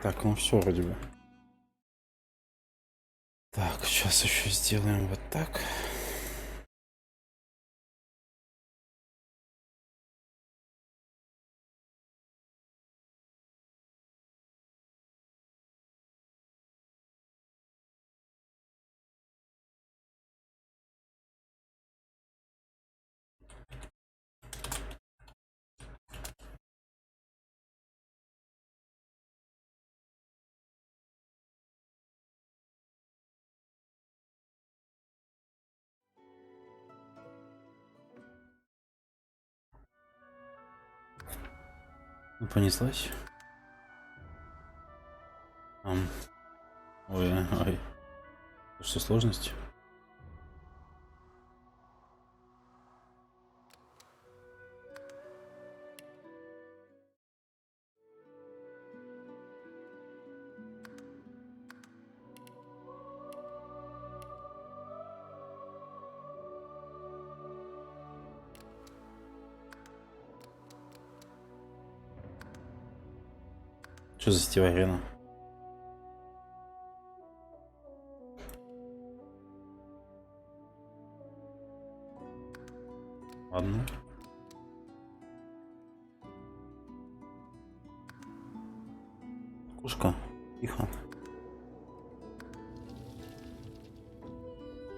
Так, ну все вроде бы. Так, сейчас еще сделаем вот так. Ну, понеслась. Ам. Ой, ой. Что, сложность? Что за сетевая арена? Ладно. Кошка. Тихо.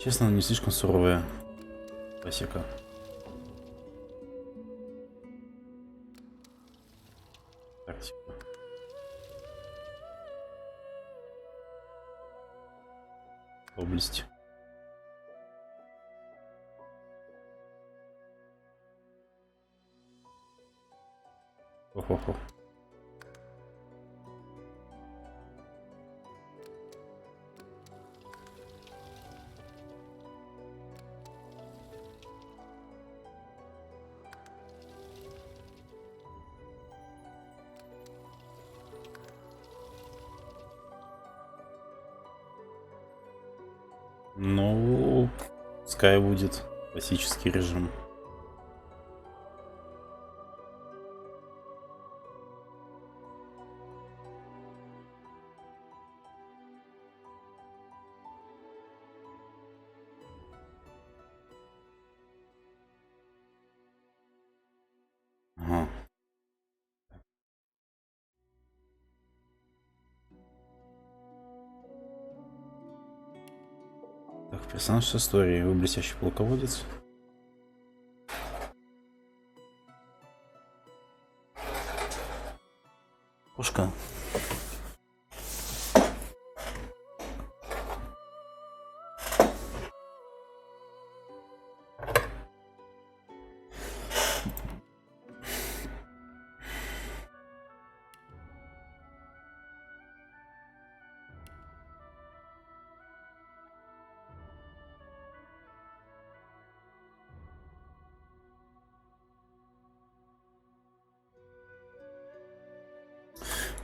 Честно, не слишком суровая. Классика. Тактика. Доблесть. Хо-хо-хо. Ну, пускай будет классический режим. Ага. Так, персонаж с историей. Вы блестящий полководец. Кошка.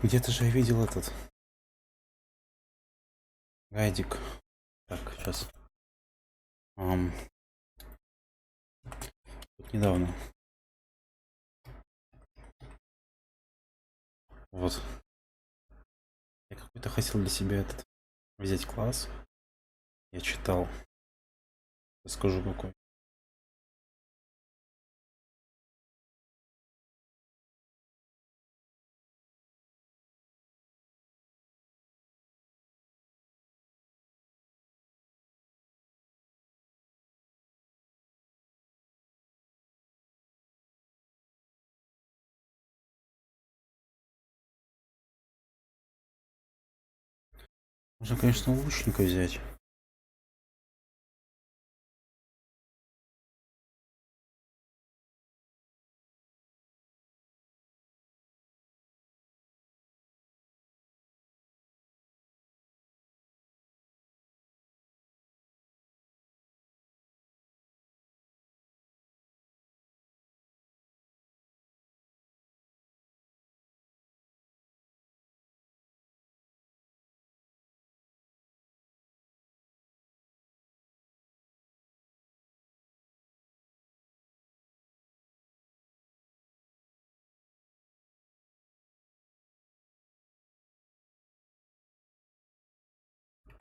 Где-то же я видел этот гайдик. Так, сейчас. Тут недавно. Вот. Я какой-то хотел для себя этот взять класс. Я читал. Скажу какой. Можно, конечно, лучника взять.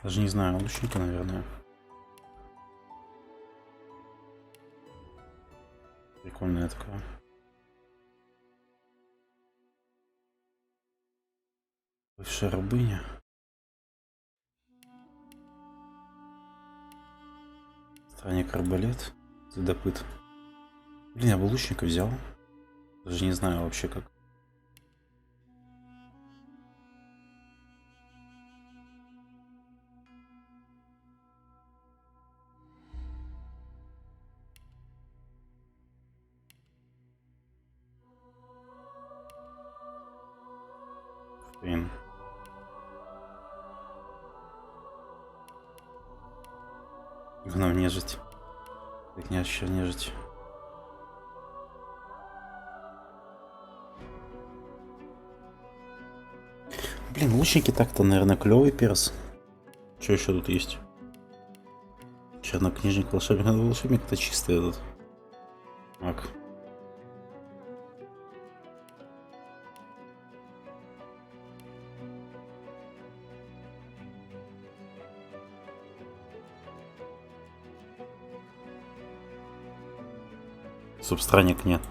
Даже не знаю, лучника, наверное. Прикольная такая. Бывшая рабыня. Странник арбалет. Следопыт. Блин, я бы лучника взял. Даже не знаю вообще как. Блин. Гном нежить. Так не ощущаю нежить. Блин, лучники так-то, наверное, клевый перс. Что еще тут есть? Чернокнижник, волшебник. Волшебник это чистый этот. Маг. Субстраник нет.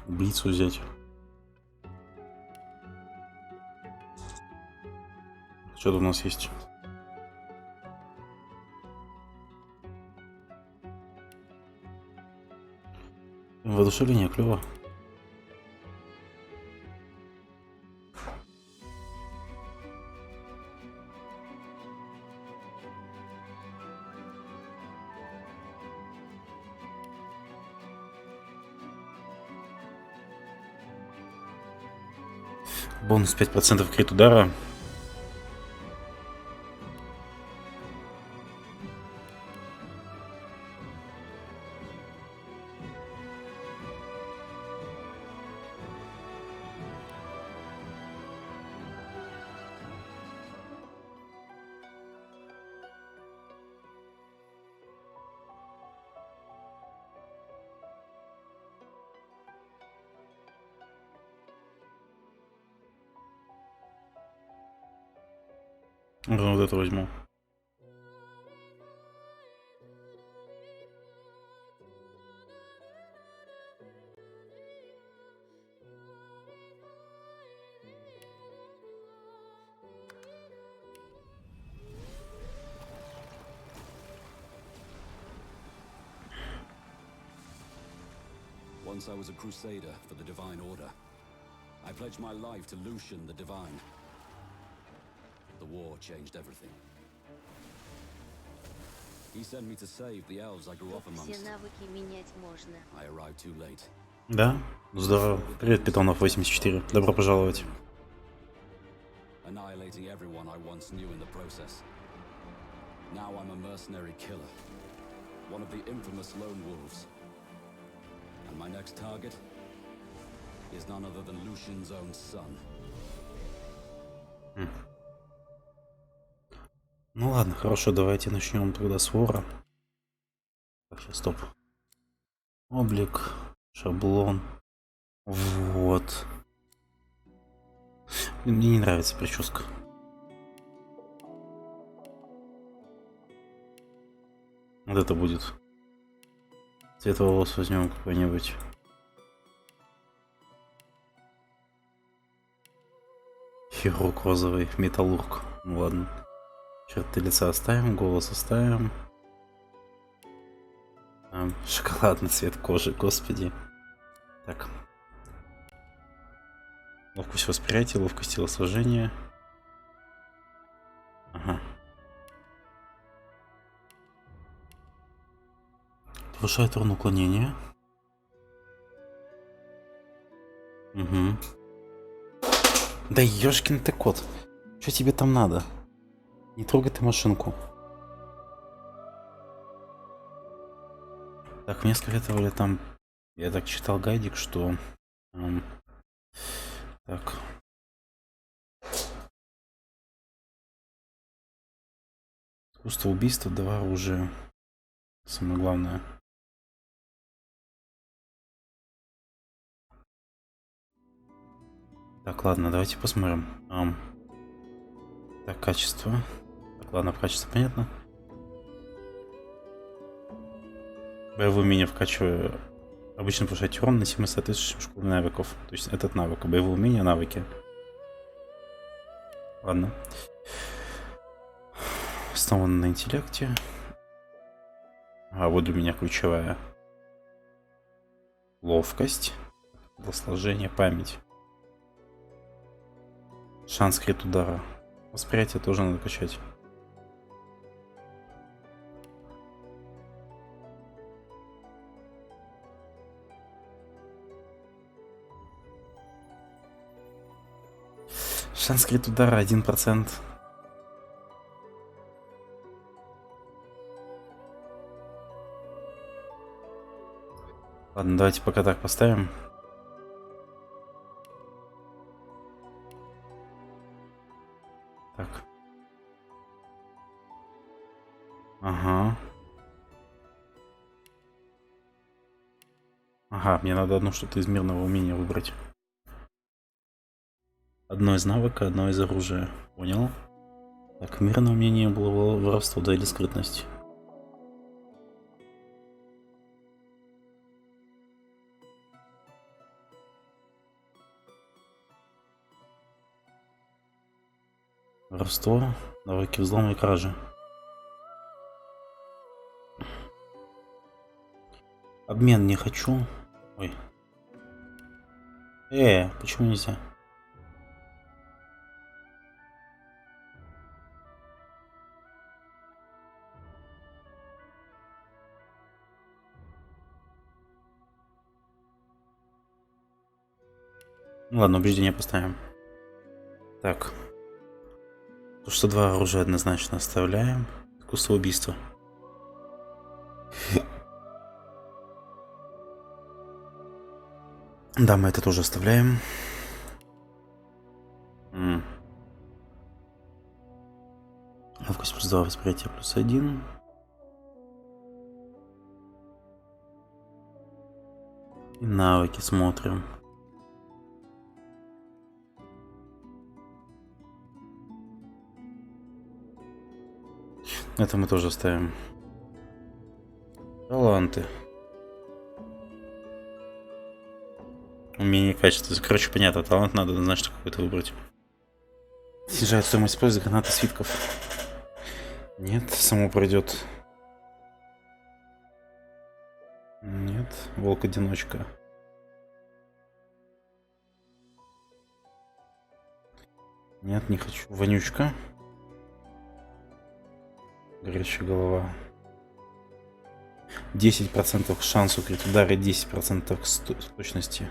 Убийцу взять. Что тут у нас есть? Воодушевление клево. Бонус 5% крит удара. Вот это возьму. Once I was a crusader for the Divine Order. I pledged my life to Lucian the Divine. The war changed everything. He sent me to save the elves I grew up amongst. I arrived too late. Да? Здорово. Привет, Питонов 84. Добро пожаловать. Annihilating everyone I once knew in the process. Now I'm a mercenary killer. One of the infamous lone wolves. And my next target is none other than Lucian's own son. Ну ладно, хорошо, давайте начнем тогда с вора. Так, сейчас, стоп. Облик, шаблон. Вот. Мне не нравится прическа. Вот это будет. Цвет волос возьмем какой-нибудь. Хирург розовый, металлург. Ну ладно. Черты лица оставим, голос оставим. Шоколадный цвет кожи, господи. Так. Ловкость восприятия, ловкость телосложения. Ага. Повышает урон уклонения. Угу. Да ёшкин ты кот. Что тебе там надо? Не трогай ты машинку. Так, мне советовали там... Я так читал гайдик, что... так. Искусство убийства, 2 оружия. Самое главное. Так, ладно, давайте посмотрим. Так, качество. Так, ладно, качество понятно. Боевые умения вкачиваю. Обычно повышать урон, носимый соответствующим школам навыков. То есть этот навык. Боевые умения, навыки. Ладно. Основан на интеллекте. А вот у меня ключевая. Ловкость. Телосложение, память. Шанс крит удара. Восприятие тоже надо качать. Шанс крит удара 1%. Ладно, давайте пока так поставим. Так. Ага. Ага, мне надо одно что-то из мирного умения выбрать. Одно из навыка, одно из оружия. Понял? Так, мирное умение было воровство, да, или скрытность. Воровство, навыки взлома и кражи. Обмен не хочу. Ой. Почему нельзя? Ну ладно, убеждение поставим. Так. То, что 2 оружия однозначно оставляем. Искусство убийства. Да, мы это тоже оставляем. Ловкость плюс 2, восприятие плюс 1. И навыки смотрим. Это мы тоже оставим. Таланты. Умение, качество. Короче, понятно, талант надо однозначно какой-то выбрать. Снижает стоимость использования гранаты свитков. Нет, само пройдет. Нет, волк-одиночка. Нет, не хочу. Вонючка. Горячая голова. 10% к шансу крит удара, 10% к точности.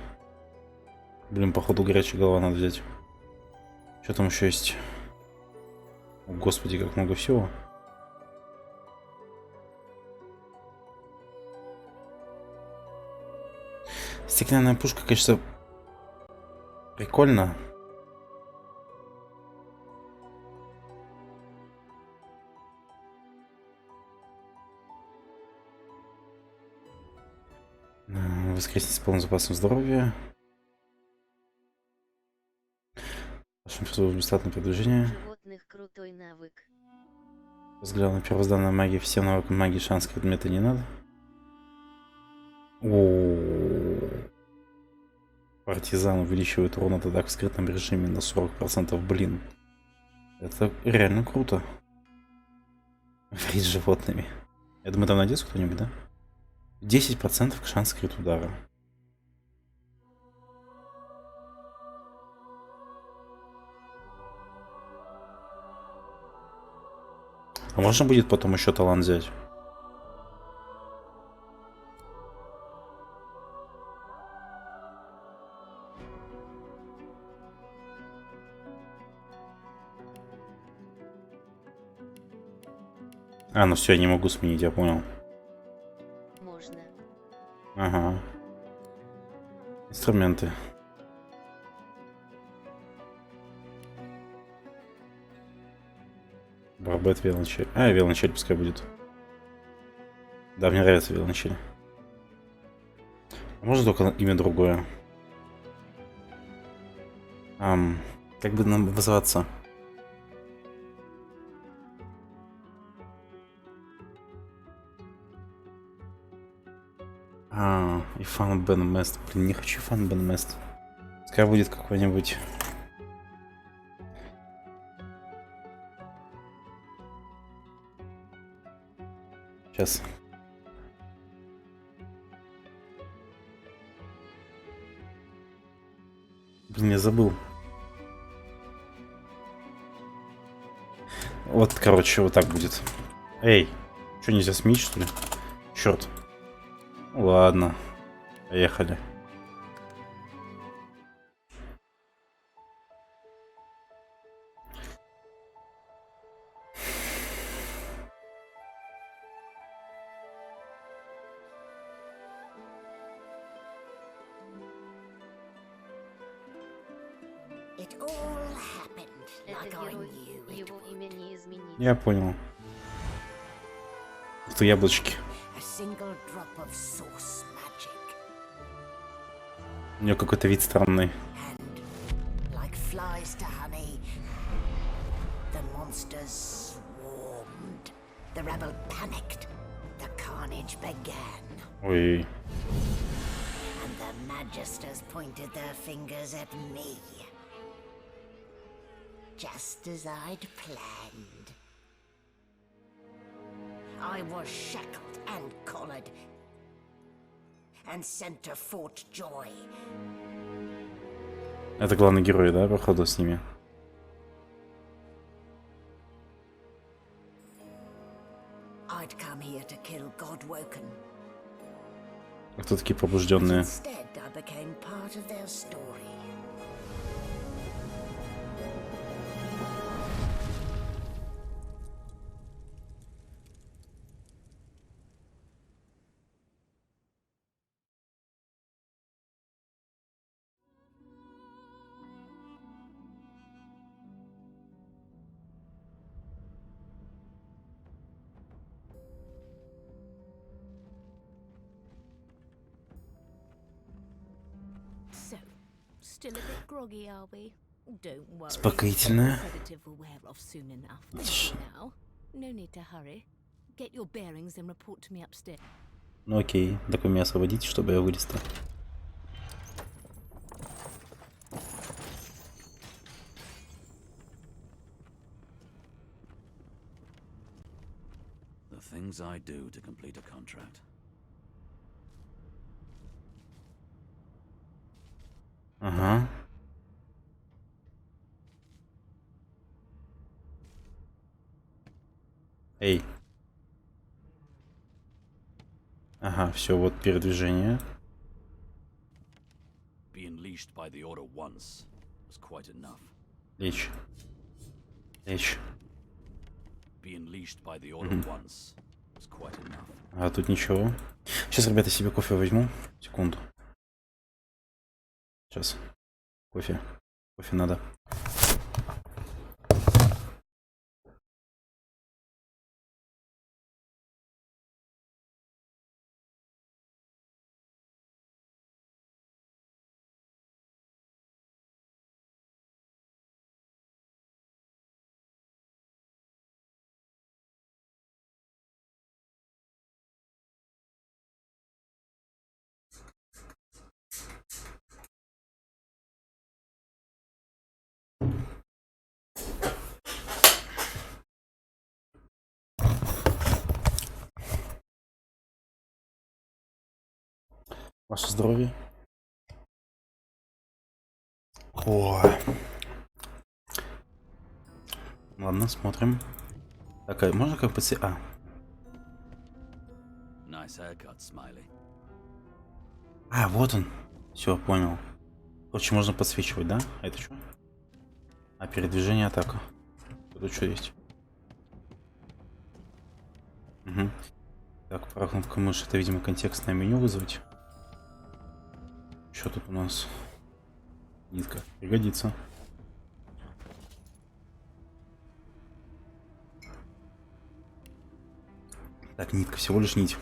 Блин, походу горячая голова надо взять. Что там еще есть? О, господи, как много всего. Стеклянная пушка, конечно, прикольно. Воскреснить с полным запасом здоровья. Вашим призывом бесплатное продвижение. Животных крутой навык. Взгляд на первозданную магию. Всем навыкам магии шанс предмета не надо. О-о-о. Партизан увеличивает урон от атак в скрытом режиме на 40%. Блин. Это реально круто. Врить с животными. Я думаю, там найдется кто-нибудь, да? 10% шанс крит удара. А можно будет потом еще талант взять? А, ну все, я не могу сменить, я понял. Можно. Ага. Инструменты. Барбет, виолончель. А, виолончель пускай будет. Да, мне нравится виолончель. А можно только имя другое? Как бы нам вызываться? И Фан Бен Мест. Блин, не хочу Фан Бен Мест. Пускай будет какой-нибудь... Сейчас. Блин, я забыл. Вот, короче, вот так будет. Эй, что, нельзя сменить, что ли? Черт. Ладно, поехали. It all happened Это like I герой. knew it Его would. имя не изменить. Я понял. Это яблочки. A single drop of source magic, У нее какой-то вид странный. and like flies to honey, the monsters swarmed. The rebel panicked. The carnage began, Ой. and the magisters pointed their fingers at me. Just as I'd planned. I was shackled and collared and sent to Fort Joy. Это главный герой, да, походу, с ними? I'd come here to kill Godwoken. А кто такие But пробужденные? instead, I became part of their story. So, still a bit groggy, are we? Don't worry. Успокоительное. Sedative will wear off soon enough. Now, no need to hurry. Get your bearings and report to me upstairs. Ну окей, так вы меня освободите, чтобы я вылез-то. The things I do to complete a contract. Ага. Эй. Ага, все, вот передвижение. Being leashed by the order once was quite enough. Лечь. Лечь. Being leashed by the order once was quite enough. А тут ничего. Сейчас, ребята, себе кофе возьму. Секунду. Сейчас. Кофе. Кофе надо. Ваше здоровье. О. Ладно, смотрим. Так, а можно как бы... Nice haircut, Smiley. Вот он. Все, понял. Короче, можно подсвечивать, да? А это что? А, передвижение, атака. Тут что есть? Угу. Так, правой кнопкой мыши. Это, видимо, контекстное меню вызвать. Что тут у нас? Нитка. Пригодится. Так, нитка, всего лишь нить.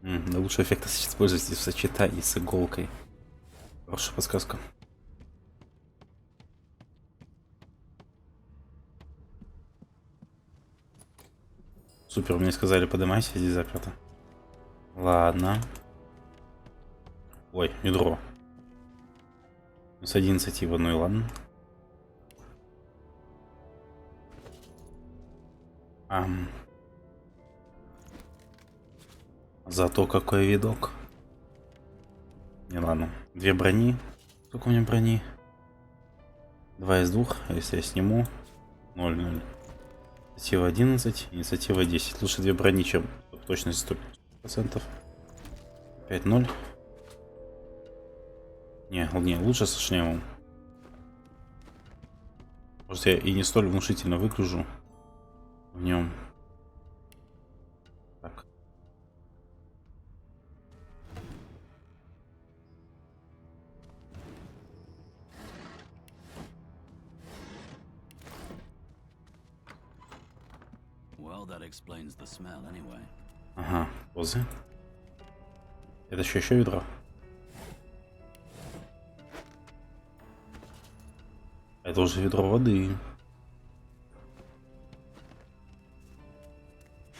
Да лучший эффект использовать в сочетании с иголкой. Хорошая подсказка. Супер, мне сказали, поднимайся, здесь заперто. Ладно. Ой, ядро. С 11 в одной, ладно. Зато какой видок. Не, ладно. 2 брони. Сколько у меня брони? 2 из 2. А если я сниму? 0-0. Инициатива 11, инициатива 10. Лучше 2 брони, чем точность 100%. 5-0. Не, лучше со шлемом. Может, я и не столь внушительно выгляжу в нем. Так. Well, that explains the smell anyway. Ага, позы. Это еще ведро. Это уже ведро воды.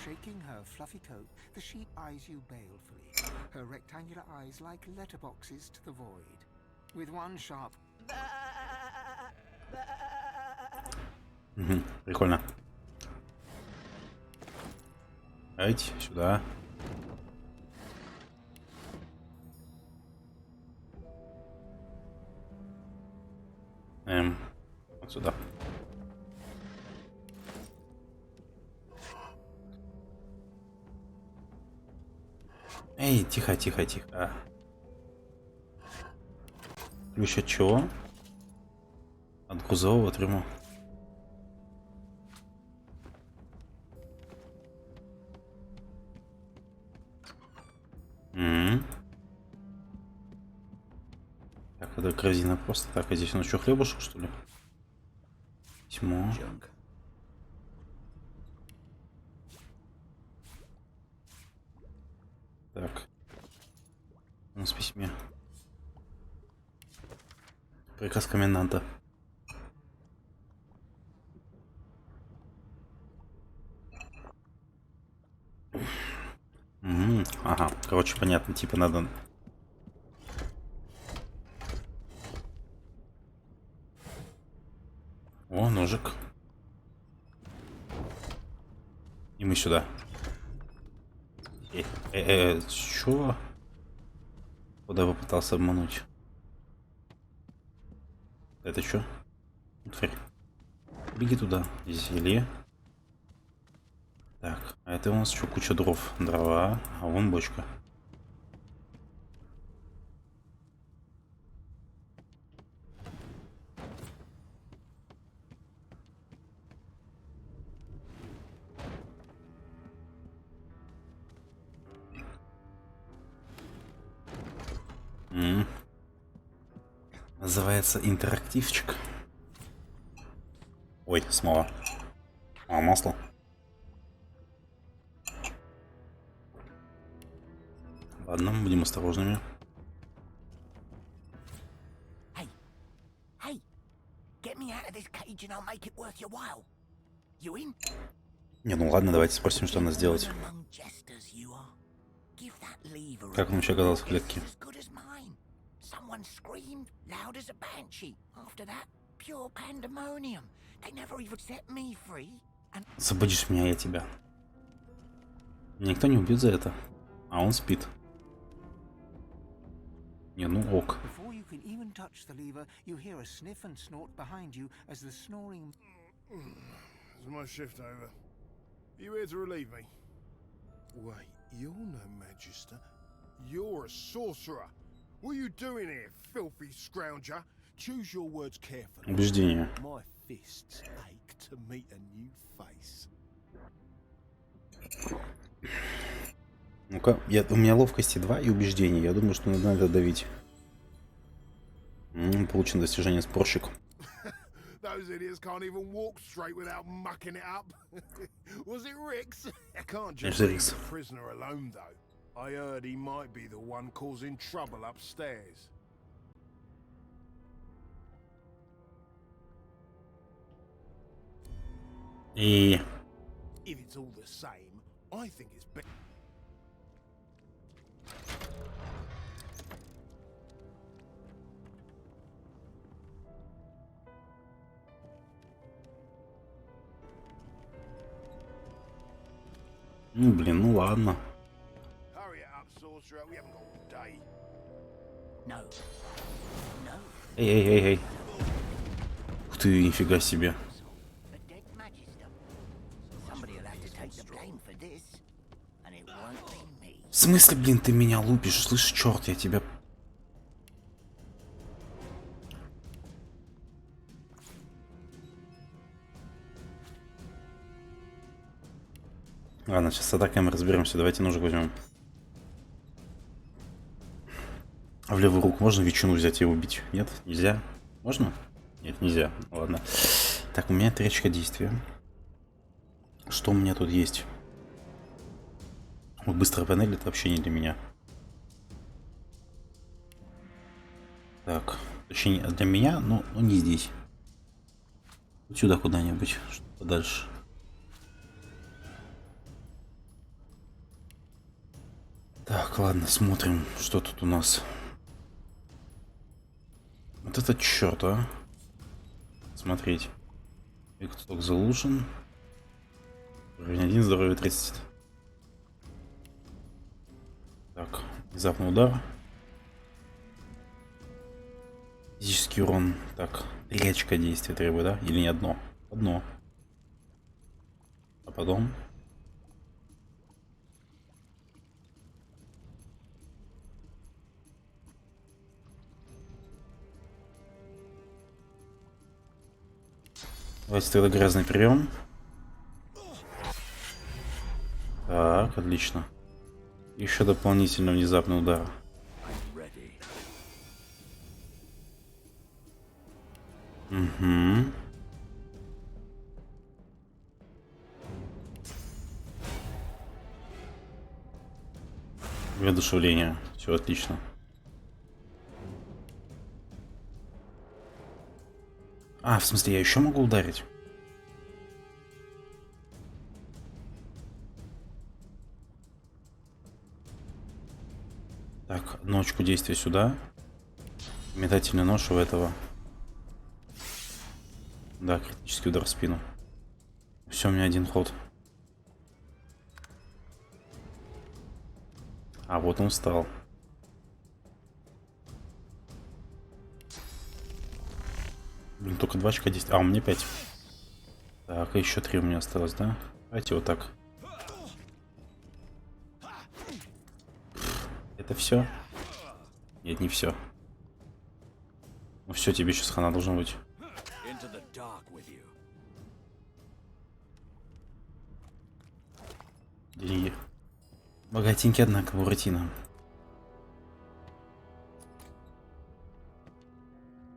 Shaking her fluffy coat, the sheep eyes you balefully, her rectangular eyes like letterboxes to the void. With one sharp Прикольно. Давайте сюда. Вот сюда. Эй, тихо. Ключ от чего? От грузового трюма. Так, это корзина просто. Так, а здесь у нас что, хлебушек, что ли? Письмо. Так. У нас в письме. Приказ коменданта. Ага, короче, понятно, типа надо... О, ножик. И мы сюда. Чё? Куда попытался обмануть? Это чё? Тварь. Беги туда. Зелье. Так, а это у нас что, куча дров. Дрова, а вон бочка. Называется интерактивчик. Ой, смола. А, масло. Ладно, будем осторожными. Hey, get me out of this cage and I'll make it worth your while. You in? Не, ну ладно, давайте спросим, что надо сделать. Как он вообще оказался в клетке? Someone screamed loud as a banshee. After that, pure pandemonium. They never even set me free. And... Освободишь меня, я тебя. Никто не убьет за это. А он спит. Не, ну ок. before you can even touch the lever, you hear a sniff and snort behind you as the snoring Is my shift over? You here to relieve me? Wait, you're no magister. You're a sorcerer. What are you doing here, filthy scrounger? Choose your words carefully. Убеждение. My fists ache to meet a new face. Ну-ка, у меня ловкости 2 и убеждение. Я думаю, что надо давить. Получено достижение спорщик. That those idiots can't even walk straight without mucking it up. Was it Rick's? I can't just It's leave Rick's. the prisoner alone, though. I heard he might be the one causing trouble upstairs. И... If it's all the same, I think it's better. Ну, блин, ну ладно. Hurry it up, sorcerer. We haven't got all day. No. No. Эй. Ух ты, нифига себе. The dead magister. Somebody will have to take the blame for this. And it won't be me. В смысле, блин, ты меня лупишь? Слышь, черт, я тебя... Ладно, сейчас с атакой мы разберемся. Давайте ножик возьмем. А в левую руку можно ветчину взять и убить? Нет? Нельзя? Можно? Нет, нельзя. Ладно. Так, у меня 3 очка действия. Что у меня тут есть? Вот быстрая панель — это вообще не для меня. Так, точнее для меня, но не здесь. Вот сюда куда-нибудь, что-то дальше. Так, ладно, смотрим, что тут у нас. Вот это черт, а. Смотреть. Викток залушен. Уровень 1, здоровье 30. Так, внезапный удар. Физический урон. Так, 3 очка действия требует, да? Или не одно? Одно. А потом... Давайте тогда грязный прием. Так, отлично. Еще дополнительно внезапный удар. Угу. Воодушевление. Все отлично. А, в смысле, я еще могу ударить? Так, одну очку действия сюда. Метательный нож у этого. Да, критический удар в спину. Все, у меня один ход. А вот он встал. Блин, только 2 очка действия. А, у меня 5. Так, еще 3 у меня осталось, да? Давайте вот так. Это все? Нет, не все. Ну все, тебе сейчас хана должна быть. Деньги. Богатенький, однако, Буратино.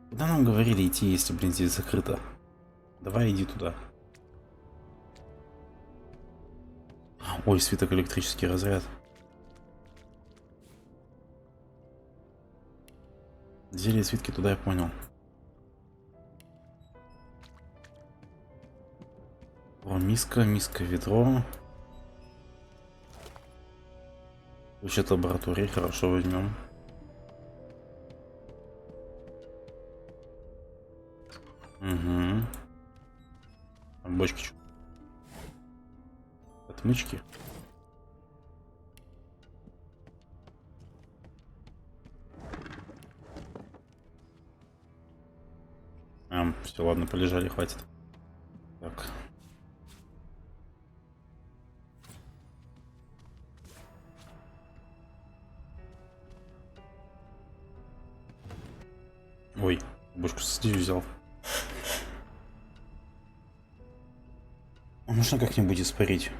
Куда нам говорили идти, если, блин, здесь закрыто? Давай иди туда. Ой, свиток электрический разряд. Зелье свитки туда, я понял. О, миска, ведро. Ключ от лаборатории, хорошо, возьмем. Угу. Там бочки что? Отмычки. Все, ладно, полежали, хватит. Так. Ой, бочку со слизью взял. А можно как-нибудь испарить?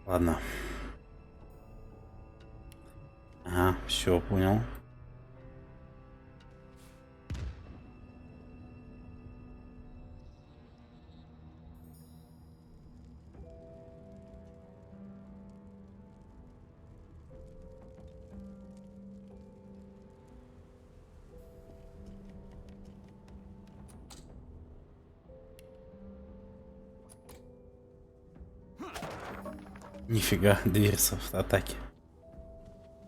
Ладно. Все, понял. Нифига, дверь с автоатаки.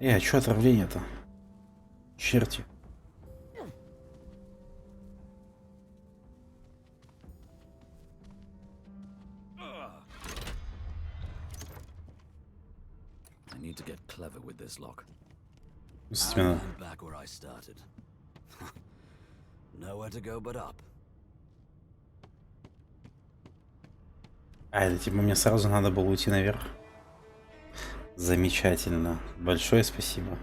А чё отравление-то? Черти. I need to get clever with this lock. Естественно. And back where I started. Nowhere to go but up. А, это типа мне сразу надо было уйти наверх. Замечательно. Большое спасибо.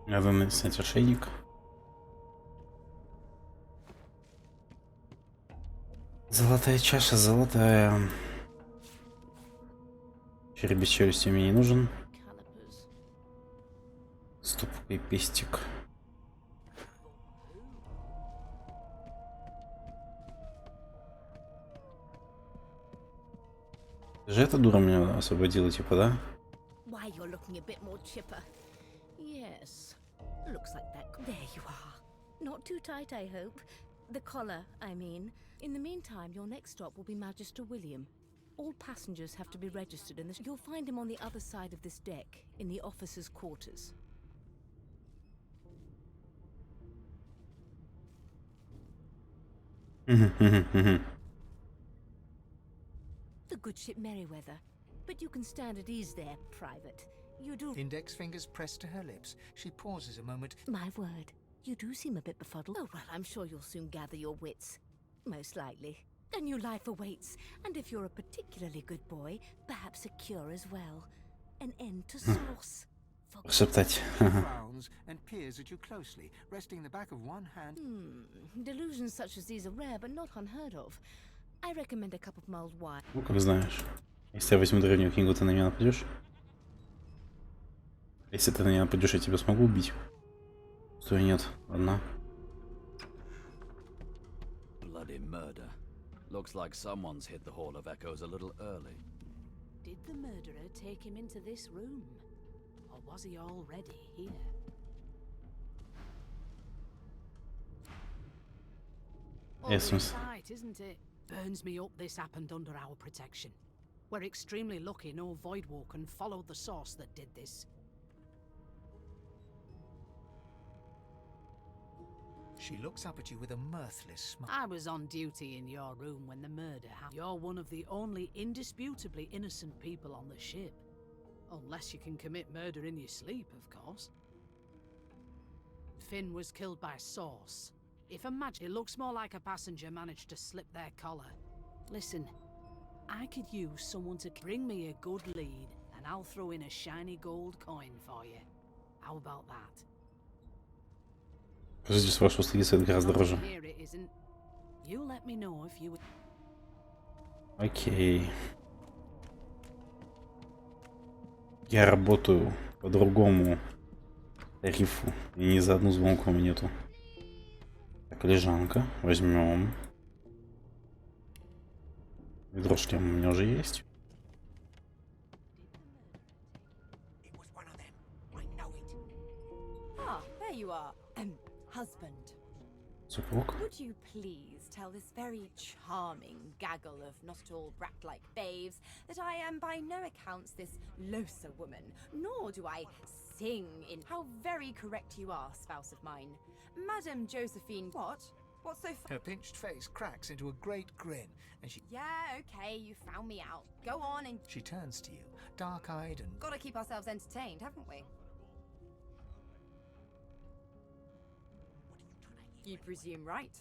Надо снять ошейник. Золотая чаша, золотая. Череп без челюсти мне не нужен. Calipers. Ступкой пестик. Же эта дура меня освободила, типа, да? Why, you're looking a bit more chipper. Yes. Looks like that. There you are. Not too tight, I hope. The collar, I mean. In the meantime, your next stop will be Magister William. All passengers have to be registered in this. You'll find him on the other side of this deck, in the officers' quarters. The good ship Merryweather. But you can stand at ease there, Private. You do. Index fingers pressed to her lips. She pauses a moment. My word, you do seem a bit befuddled. Oh, well, I'm sure you'll soon gather your wits. Most likely. A new life awaits, and if you're a particularly good boy, perhaps a cure as well. An end to sauce. Шептать. She frowns and peers at you closely, resting the back of one hand. Delusions such as these are rare, but not unheard of. I recommend a cup of mulled wine. Ну, как знаешь. Если я возьму древнюю книгу, ты на меня нападешь? Если ты на меня нападешь, я тебя смогу убить? Что нет? Ладно. Bloody murder. Looks like someone's hit the Hall of Echoes a little early. Did the murderer take him into this room? Or was he already here? Yes, Ugly miss. sight, isn't it? Burns me up this happened under our protection. We're extremely lucky no Voidwalker followed the source that did this. She looks up at you with a mirthless smile. I was on duty in your room when the murder happened. You're one of the only indisputably innocent people on the ship. Unless you can commit murder in your sleep, of course. Finn was killed by Source. If it looks more like a passenger managed to slip their collar. Listen, I could use someone to bring me a good lead, and I'll throw in a shiny gold coin for you. How about that? Подожди, с вашего услуги стоит гораздо дороже. Here it isn't. You let me know if you. Окей. Я работаю по другому тарифу. И ни за одну звонку нету. Так, лежанка. Возьмем. Ведро шлема у меня уже есть. It was one of them. I know it. Ah, there you are. Husband. Супруг. Would you please tell this very charming gaggle of not at all brat-like babes that I am by no accounts this Losa woman, nor do I sing in... How very correct you are, spouse of mine. Madam Josephine... What? What's so Her pinched face cracks into a great grin, and Yeah, okay, you found me out. Go on and... she turns to you, dark-eyed and... Gotta keep ourselves entertained, haven't we? You presume right.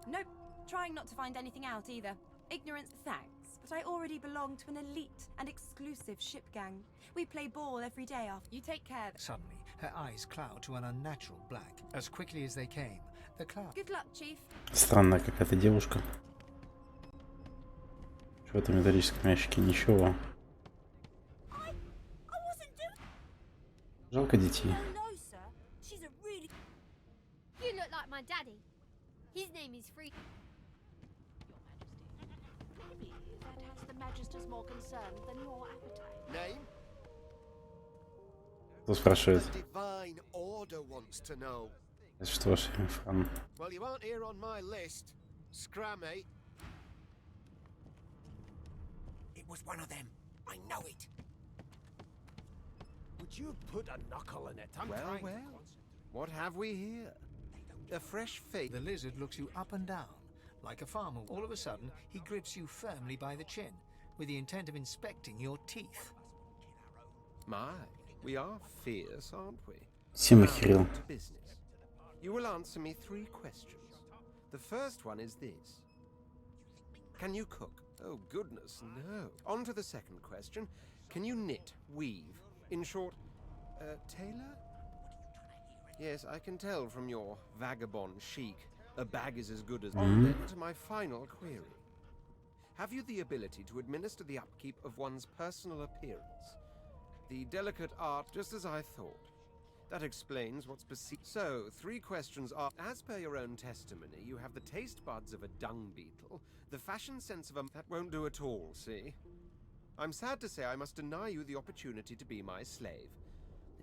Nope, trying not to find anything out either. Ignorance, thanks. but I already belong to an elite and exclusive ship gang. We play ball every day after. You take care. Suddenly, her eyes cloud to an unnatural black. As quickly as they came, the cloud... Good luck, Chief. Странная какая-то девушка. Что в этом металлическом ящике? Ничего. Жалко детей. No, sir. She's a really... You look like my daddy. His name is Free. Maybe that has the Magister's more concerned than your appetite. Name? Кто спрашивает? Divine Order wants to know. Это что ж, фан. Well, you aren't here on my list. Scrammy. It was one of them. I know it. Would you put a knuckle in it? Well, what have we here? A fresh face. The lizard looks you up and down, like a farmer. All of a sudden, he grips you firmly by the chin, with the intent of inspecting your teeth. My, we are fierce, aren't we? Всем охерел. To business. You will answer me 3 questions. The first one is this. Can you cook? Oh, goodness, no. On to the second question. Can you knit, weave? In short, tailor? Yes, I can tell from your vagabond chic. A bag is as good as... On then to my final query. Have you the ability to administer the upkeep of one's personal appearance? The delicate art, just as I thought. That explains what's perceived. So, 3 questions are... As per your own testimony, you have the taste buds of a dung beetle, the fashion sense of a... That won't do at all, see? I'm sad to say I must deny you the opportunity to be my slave.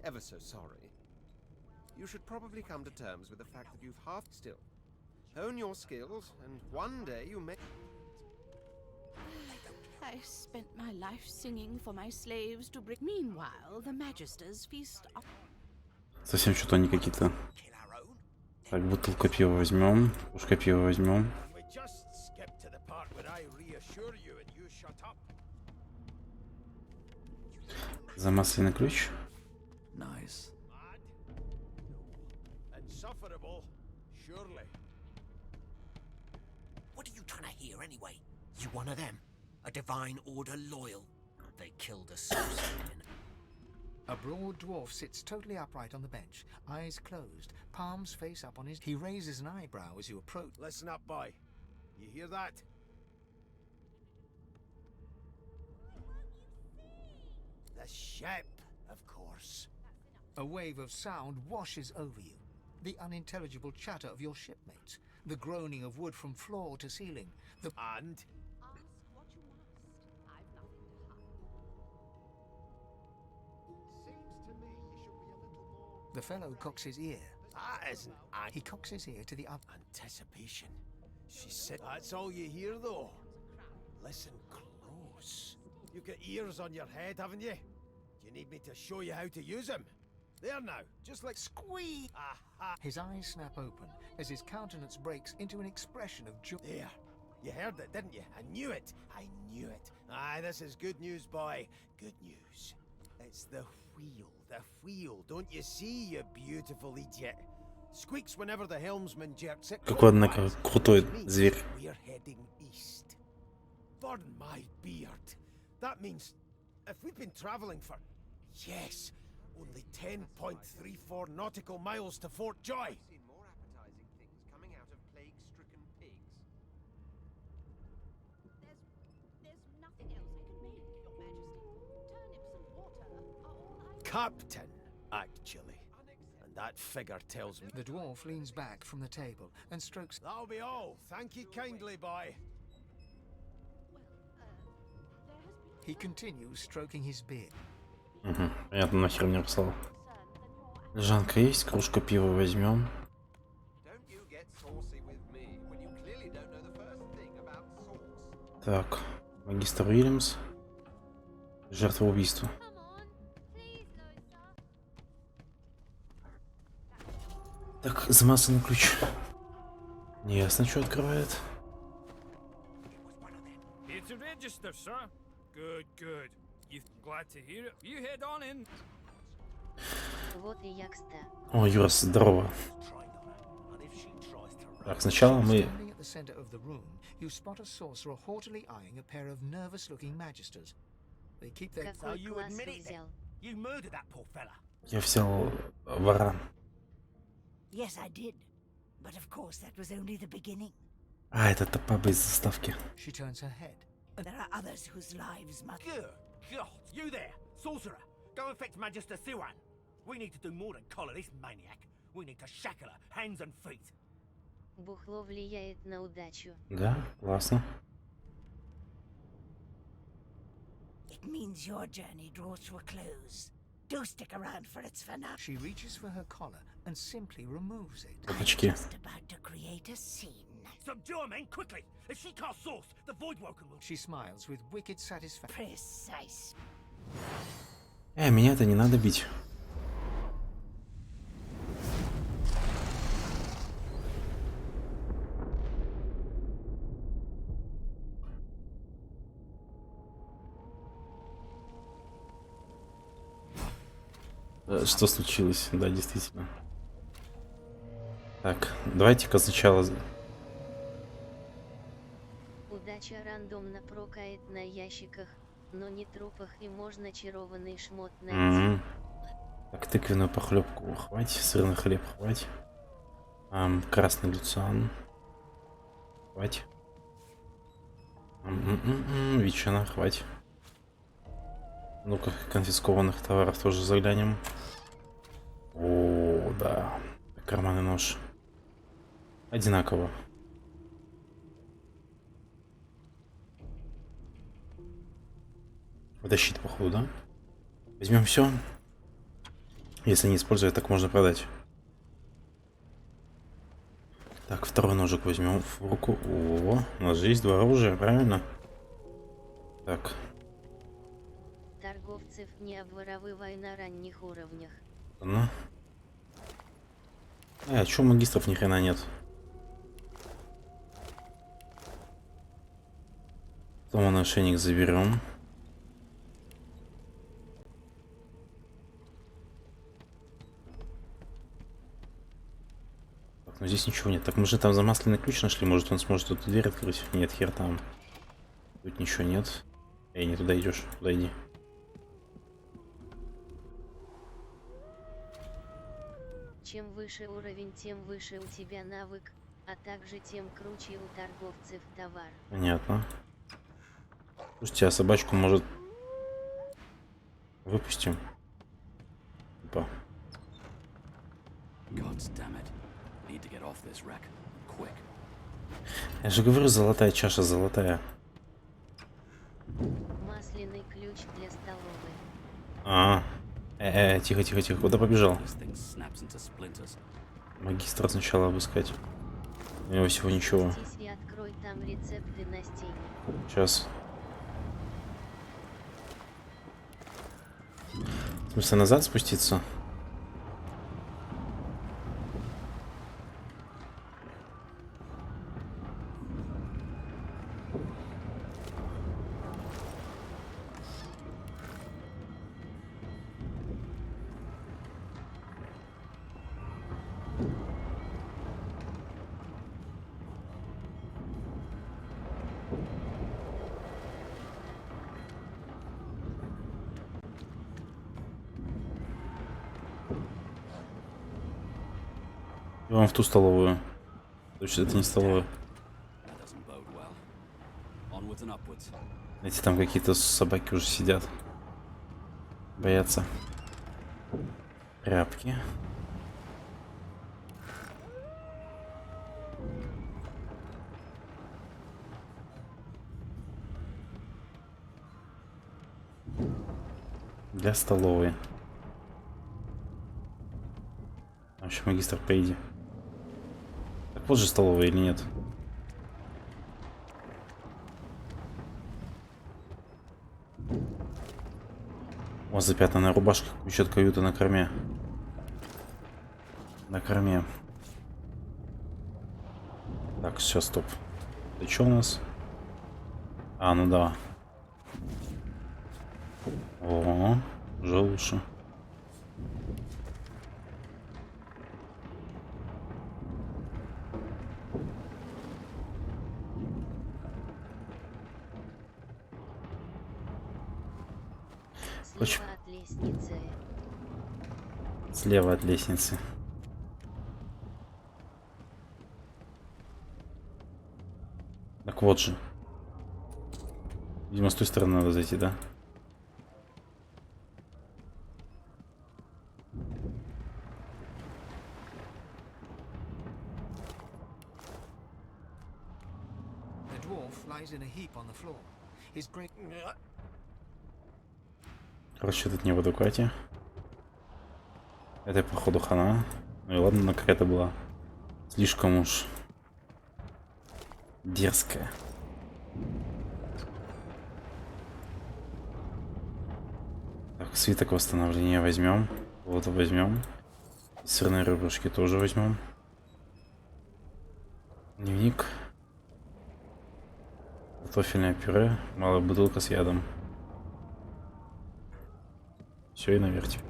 Ever so sorry. You should probably come to terms with the fact that you've half still. Hone your skills, and one day you may... I spent my life singing for my slaves to bring. Meanwhile, the Magisters feast up. Совсем что-то они какие-то. Так, бутылку пива возьмем. Пушка пива возьмем. Замасленный ключ. Nice. What are you trying to hear anyway? You one of them? A Divine Order loyal? They killed a sorcerer. A broad dwarf sits totally upright on the bench, eyes closed, palms face up on his... He raises an eyebrow as you approach. Listen up, boy. You hear that? The ship, of course. A wave of sound washes over you. The unintelligible chatter of your shipmates, the groaning of wood from floor to ceiling, the... And? Ask what you must. I've nothing to hide. Seems to me you should be a little more... The fellow cocks his ear. That isn't... He cocks his ear to the up... Anticipation. She said... That's all you hear, though. Listen close. You've got ears on your head, haven't you? Do you need me to show you how to use them? There now, just like... Squeak! Aha! His eyes snap open as his countenance breaks into an expression of joy. There. You heard it, didn't you? I knew it. I knew it. Aye, this is good news, boy. Good news. It's the wheel. The wheel. Don't you see, you beautiful idiot? Squeaks whenever the helmsman jerks it. Какой, однако, крутой зверь. We're heading east. Burn my beard. That means if we've been traveling for... Yes, only 10.34 nautical miles to Fort Joy. Seen more appetizing things coming out of plague-stricken pigs. There's nothing else I can make, Your Majesty. Turnips and water are all I... Captain, actually. And that figure tells me... The dwarf leans back from the table and strokes... That'll be all. Thank you kindly, boy. He continues stroking his beard. Угу. Понятно, нахер мне послал. Жанка есть, кружка пива возьмем. Так, магистр Уильямс. Жертва убийства. Так, замасленный ключ. Неясно, что открывает. It's a register, sir. Good, good. You're glad to hear it. You head on in. Вот и я, кстати. О, Юрас, здорово. Так, сначала мы the center of the room, you spot a sorcerer haughtily eyeing a pair of nervous-looking magisters. They keep their... So you admit it then? You murdered that poor fella? Я взял вора. Yes, I did. But of course that was only the beginning. А, это та баба из заставки. She turns her head. There are others whose lives must... Good God! You there, sorcerer! Go and fetch Magister Siwan. We need to do more than collar this maniac. We need to shackle her, hands and feet. Бухло влияет на удачу. Да, классно. It means your journey draws to a close. Do stick around for its finale. She reaches for her collar and simply removes it. Опачки. Just about to create a scene. Subdue her, men, quickly! If she casts source, the Voidwoken will... She smiles with wicked satisfaction. Precise. Меня-то не надо бить. Что случилось? Да, действительно. Так, давайте-ка сначала... Удача рандомно прокает на ящиках, но не трупах, и можно чарованный шмот найти. Так, тыквенную похлебку хватит, сырный хлеб хватит. Красный люциан. Хватит. Ветчина хватит. Ну-ка, конфискованных товаров тоже заглянем. О, да. Карманный нож. Одинаково. Втащить, походу, да? Возьмем все. Если не использовать, так можно продать. Так, второй ножик возьмем в руку. О, у нас же есть два оружия, правильно? Так. Торговцев не обворовывай на ранних уровнях. Ну. А чё магистров ни хрена нет? Потом ошейник заберем. Так, ну здесь ничего нет. Так мы же там замасленный ключ нашли. Может он сможет эту дверь открыть? Нет, хер там. Тут ничего нет. Эй, не туда идешь. Туда иди. Чем выше уровень, тем выше у тебя навык, а также тем круче у торговцев товар. Понятно. Слушайте, а собачку может выпустим? Опа. Я же говорю, золотая чаша, золотая. Масляный ключ для столовой. Тихо, тихо, тихо. Куда побежал? Магистра сначала обыскать. У него всего ничего. И открой там рецепты на стене. Сейчас. В смысле, назад спуститься? Вон в ту столовую. Точно, это не столовая. Эти там какие-то собаки уже сидят. Боятся. Тряпки. Для столовой. В общем, магистр, поеди. Так вот же столовая или нет? О, запятнанная рубашка, ключ от каюты на корме. На корме. Так, все, стоп. Это что у нас? А, ну да. О, уже лучше. Очень- Слева от лестницы. Слева от лестницы. Так вот же. Видимо, с той стороны надо зайти, да? The dwarf lies in a heap on the floor. His great... Короче, тут не в адеквате. Это, походу, хана. Ну и ладно, но какая-то была слишком уж дерзкая. Так, свиток восстановления возьмем. Вот возьмем. Сырные ребрышки тоже возьмем. Дневник. Картофельное пюре. Малая бутылка с ядом. Все, и наверх теперь.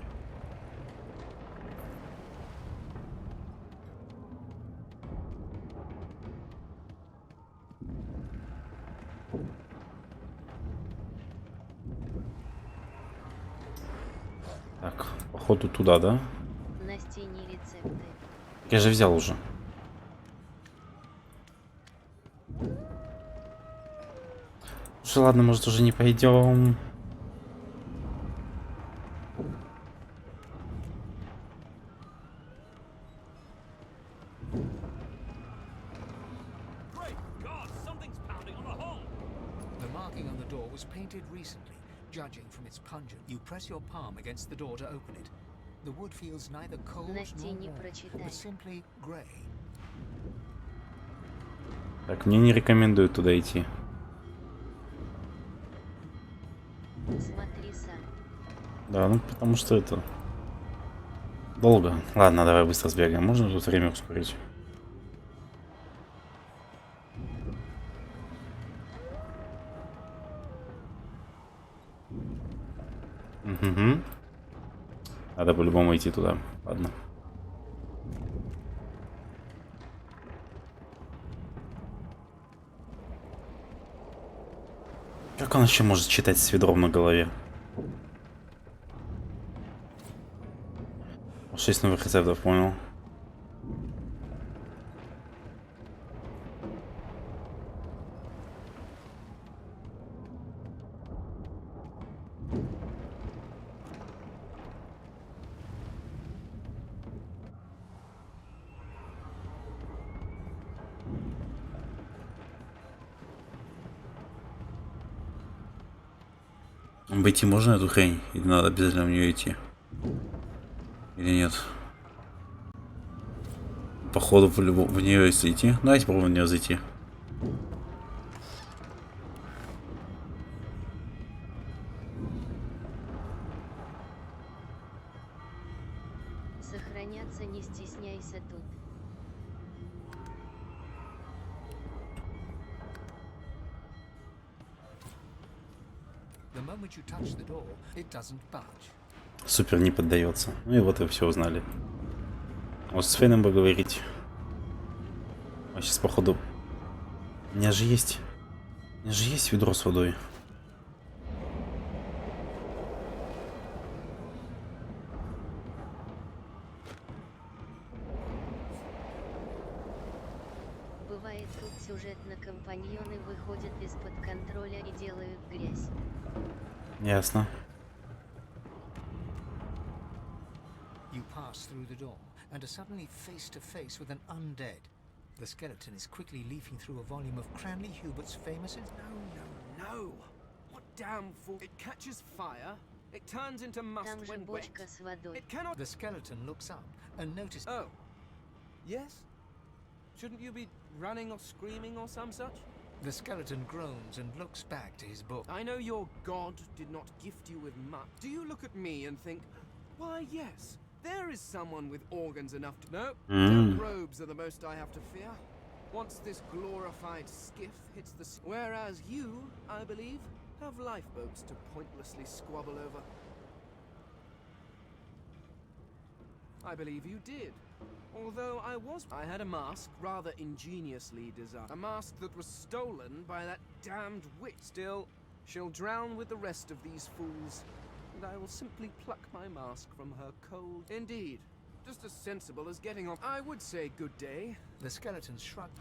Так, походу туда, да? На стене рецепты. Я же взял уже. Слушай, ладно, может уже не пойдем. Great God, something's pounding on the hull! The marking on the door was painted recently. Judging from its pungent, you press your palm against the door to open it. The wood feels neither cold На nor стене warm, прочитай. but simply grey. Так, мне не рекомендуют туда идти. Смотри сам. Да, ну потому что это долго. Ладно, давай быстро сбегаем. Можно тут время ускорить? Угу. Надо по-любому идти туда. Ладно. Как он еще может читать с ведром на голове? 6 новых рецептов, понял. Обойти можно эту хрень? Или надо обязательно в нее идти? Или нет? Походу в нее если идти. Давайте попробуем в нее зайти. Сохраняться не стесняйся тут. The moment you touch the door, it doesn't budge. Супер не поддается. Ну и вот и все узнали. Вот с Фейном поговорить. А сейчас походу... У меня же есть ведро с водой. Бывает тут сюжетно компаньоны выходят из-под контроля и делают грязь. Ясно. You pass through the door and are suddenly face to face with an undead. The skeleton is quickly leafing through a volume of Cranley Hubert's famous... No! What damn fool? It catches fire, it turns into must Там же when wet. бочка с водой. It cannot... The skeleton looks up and notices... Oh. Yes? Shouldn't you be running or screaming or some such? The skeleton groans and looks back to his book. I know your god did not gift you with much. Do you look at me and think, why yes, there is someone with organs enough to... No, damp robes are the most I have to fear. Once this glorified skiff hits the sea. Whereas you, I believe, have lifeboats to pointlessly squabble over. I believe you did. Although I had a mask rather ingeniously designed. A mask that was stolen by that damned witch. Still, she'll drown with the rest of these fools. and I will simply pluck my mask from her cold. Indeed, just as sensible as getting off. I would say good day. The skeleton shrugged.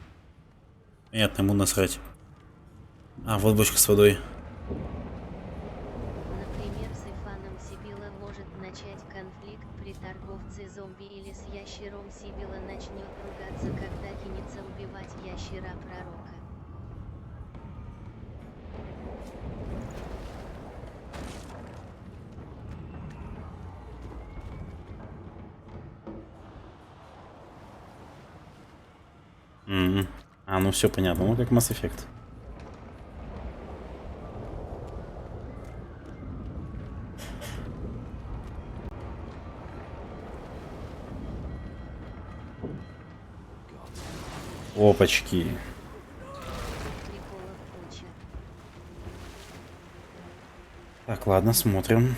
Понятно, ему насрать. А, вот бочка с водой. Например, с Ифаном Сибила может начать конфликт при торговце зомби или с ящером Сибила начнет ругаться, когда кинется убивать ящера-пророка. А, ну все понятно, ну как Mass Effect. Опачки. Приколов куча. Так, ладно, смотрим.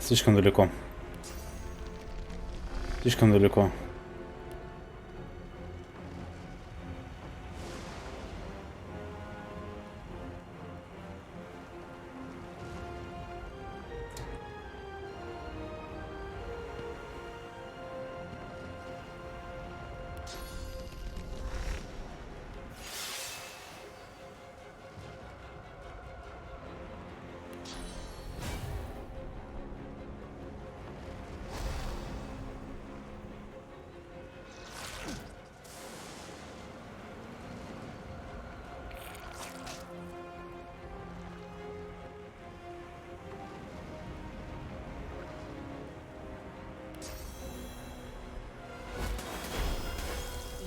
Слишком далеко. Слишком далеко.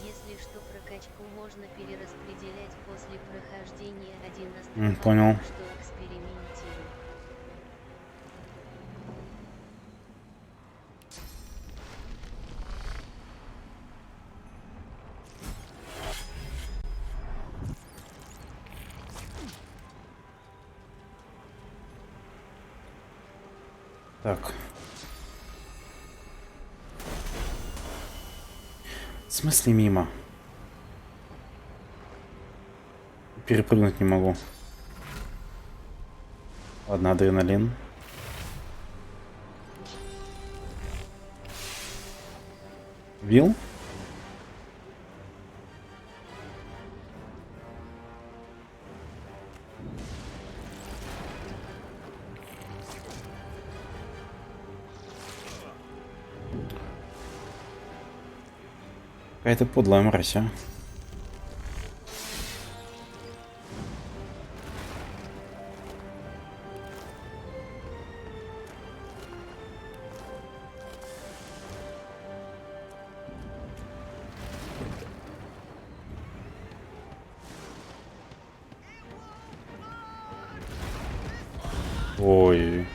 Если что, прокачку можно перераспределять после прохождения 11 понял. что экспериментируй. Так. В смысле мимо? Перепрыгнуть не могу. Ладно, адреналин. Вил? Какая-то подлая мразь, а. Ой.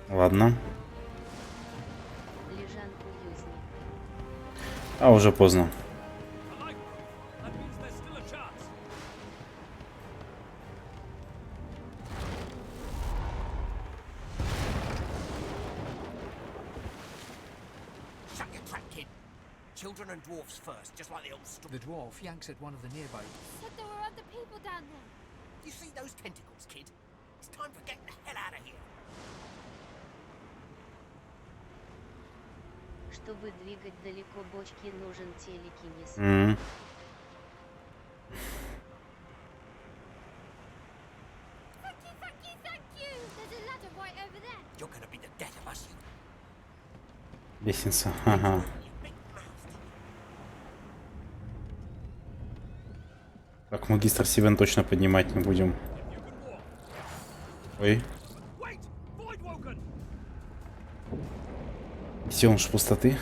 Ладно. Лежанку юзни. А уже поздно. That means there's still a chance. Shut your trap, kid. Children and dwarfs first, just like the old story. The dwarf yanks at one of the nearby. Said there were other people down there. You see those tentacles, kid? It's time for getting the hell out of here. Чтобы двигать далеко бочки, нужен телекинез. Thank you! There's a ladder right over there. You're gonna be the death of us, you Лестница. Ага. big mouthed. Так, магистр Сивен точно поднимать не будем. Ой. Wait! Void Woken! Все он ж пустоты.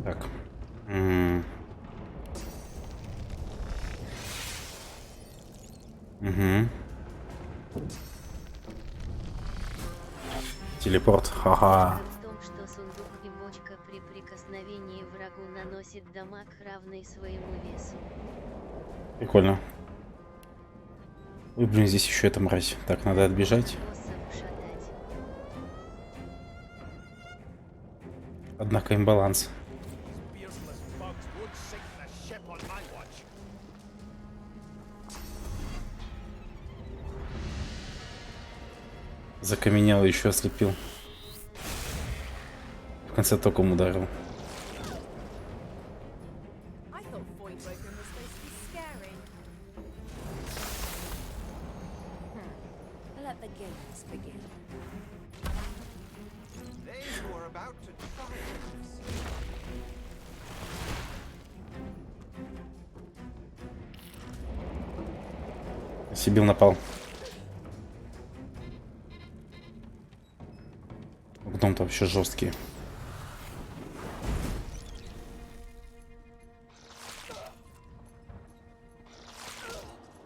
Так. Угу. Телепорт. Ха-ха. В том, что сундук и бочка при прикосновении врагу наносит наносит дамаг, равный своему весу. Прикольно. Ой, блин, здесь еще эта мразь. Так, надо отбежать. Босса ушатать. Однако имбаланс. Useless bugs would sink the ship on my watch. Закаменел и еще ослепил. В конце током ударил. I thought Void Woken was supposed to be scary. Let the games begin. They who are about to triumph. Сибил напал. Гном-то вообще жесткий.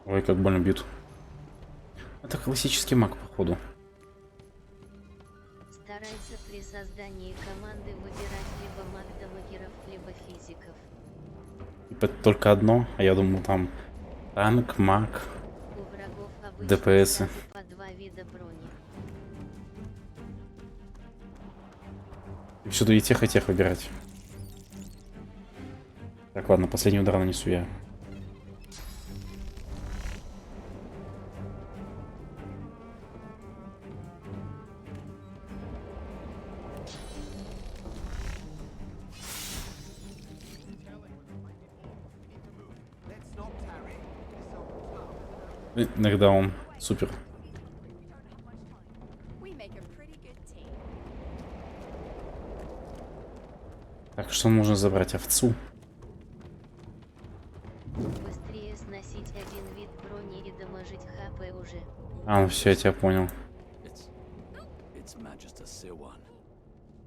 Ой, как больно бьют. Это классический маг, походу. Старайся при создании команды выбирать либо маг-дамагеров, либо физиков. Типа только одно, а я думал там танк, маг, У врагов обычно ДПС. сразу по 2 вида брони. И всюду и тех выбирать. Так, ладно, последний удар нанесу я. Let's not tarry. This old Иногда он супер. We make a pretty good team. Так, что нужно забрать? Овцу. Быстрее сносить один вид брони и дамажить хп уже. А, ну все, я тебя понял. It's Magister Siwan,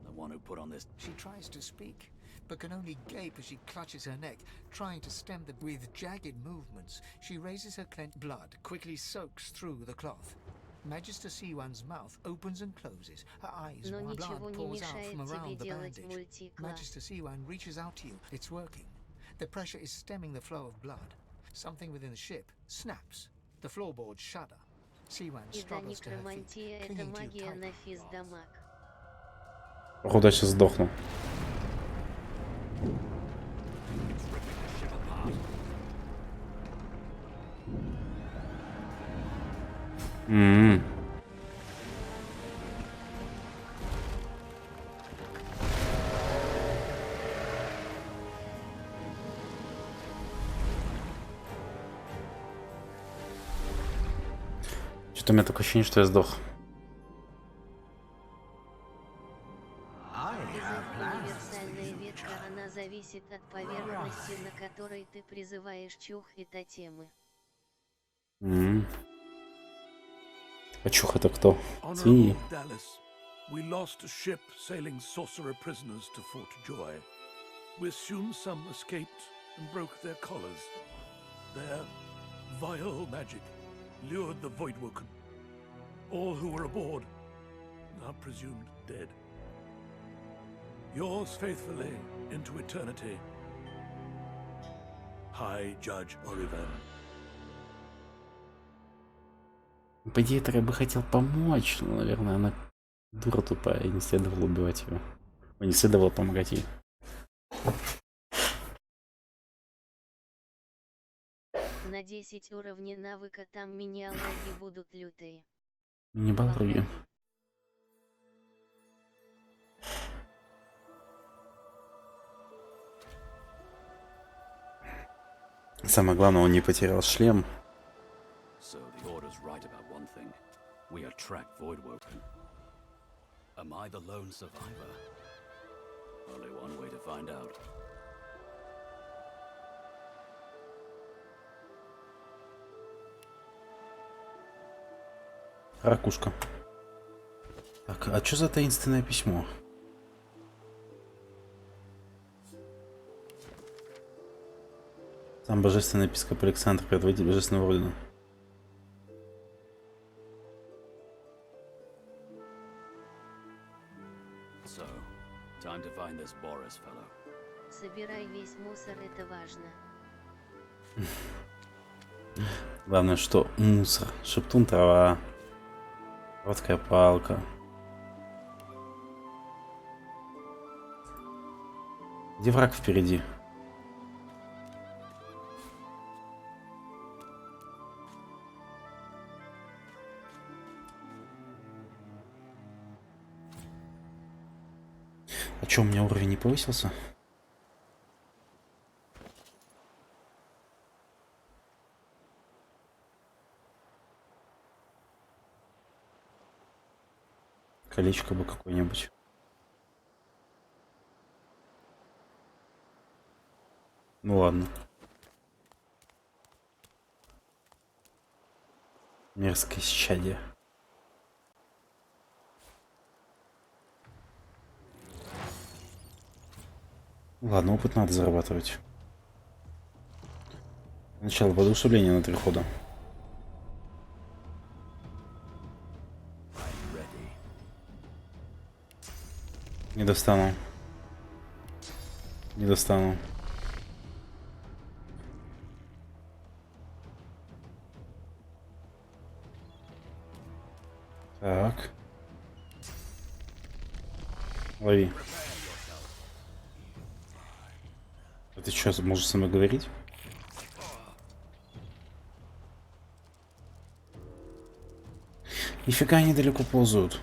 the one who put on this. She tries to speak, but can only gape as she clutches her neck, trying to stem the... With jagged movements, she raises her clenched blood, quickly soaks through the cloth. Magister Siwan's mouth opens and closes, her eyes, Но while ничего blood не pours out мешает from тебе around the делать bandage. мультикласс. Magister Siwan reaches out to you. It's working. The pressure is stemming the flow of blood. Something within the ship snaps. The floorboards shudder. Siwan И да, struggles to her feet, некромантия — это clinging to you магия tight. на физдамаг. Походу, я сейчас сдохну. It's ripping the ship apart. Что-то у меня такое ощущение, что я сдох. Это универсальная ветка, она зависит от поверхности, на которой ты призываешь чух и тотемы. А чух это кто? Honorable Свиньи? Dallas, we lost a ship sailing sorcerer prisoners to Fort Joy. We assume some escaped and broke their collars. Their vile magic lured the Voidwoken. All who were aboard are presumed dead. Yours faithfully into eternity, High Judge Orivan. По идее, я бы хотел помочь, но, наверное, она дура тупая, и не следовало убивать ее. Не следовало помогать ей. На 10 уровней навыка там миниалоги будут лютые. Не балуй. Самое главное, он не потерял шлем. So the Order's right about one thing. We attract Voidwoken. Am I the lone survivor? Only one way to find out. Ракушка. Так, а что за таинственное письмо? Сам божественный епископ Александр, предводитель божественного ордена. So, time to find this Boris fellow. Собирай весь мусор, это важно. Главное, что мусор. Шептун, трава. Короткая палка. Где враг впереди? А чё, у меня уровень не повысился? Колечко бы какое-нибудь. Ну ладно. Мерзкое исчадие. Ладно, опыт надо зарабатывать. Сначала воодушевление на 3 хода. Не достану. Не достану. Так. Лови. А ты что, можешь со мной говорить? Нифига они далеко ползают.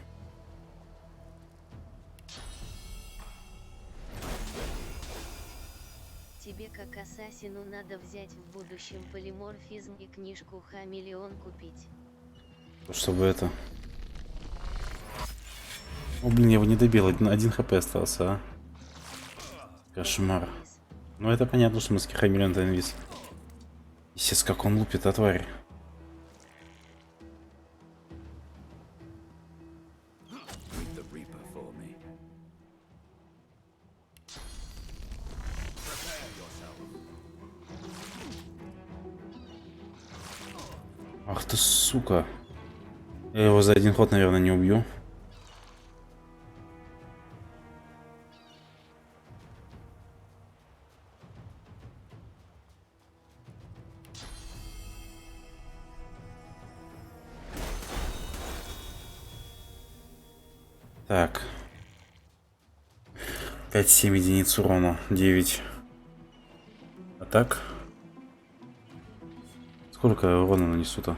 Тебе как ассасину надо взять в будущем полиморфизм и книжку Хамелеон купить. Чтобы это... О, блин, я его не добил. 1 хп остался, а. Кошмар. Ну, это понятно, что мы с Хамелеон инвиз. Естественно, как он лупит, а тварь. Ах ты, сука. Я его за 1 ход, наверное, не убью. Так. 5-7 единиц урона. 9. А так? Сколько урона нанесу-то?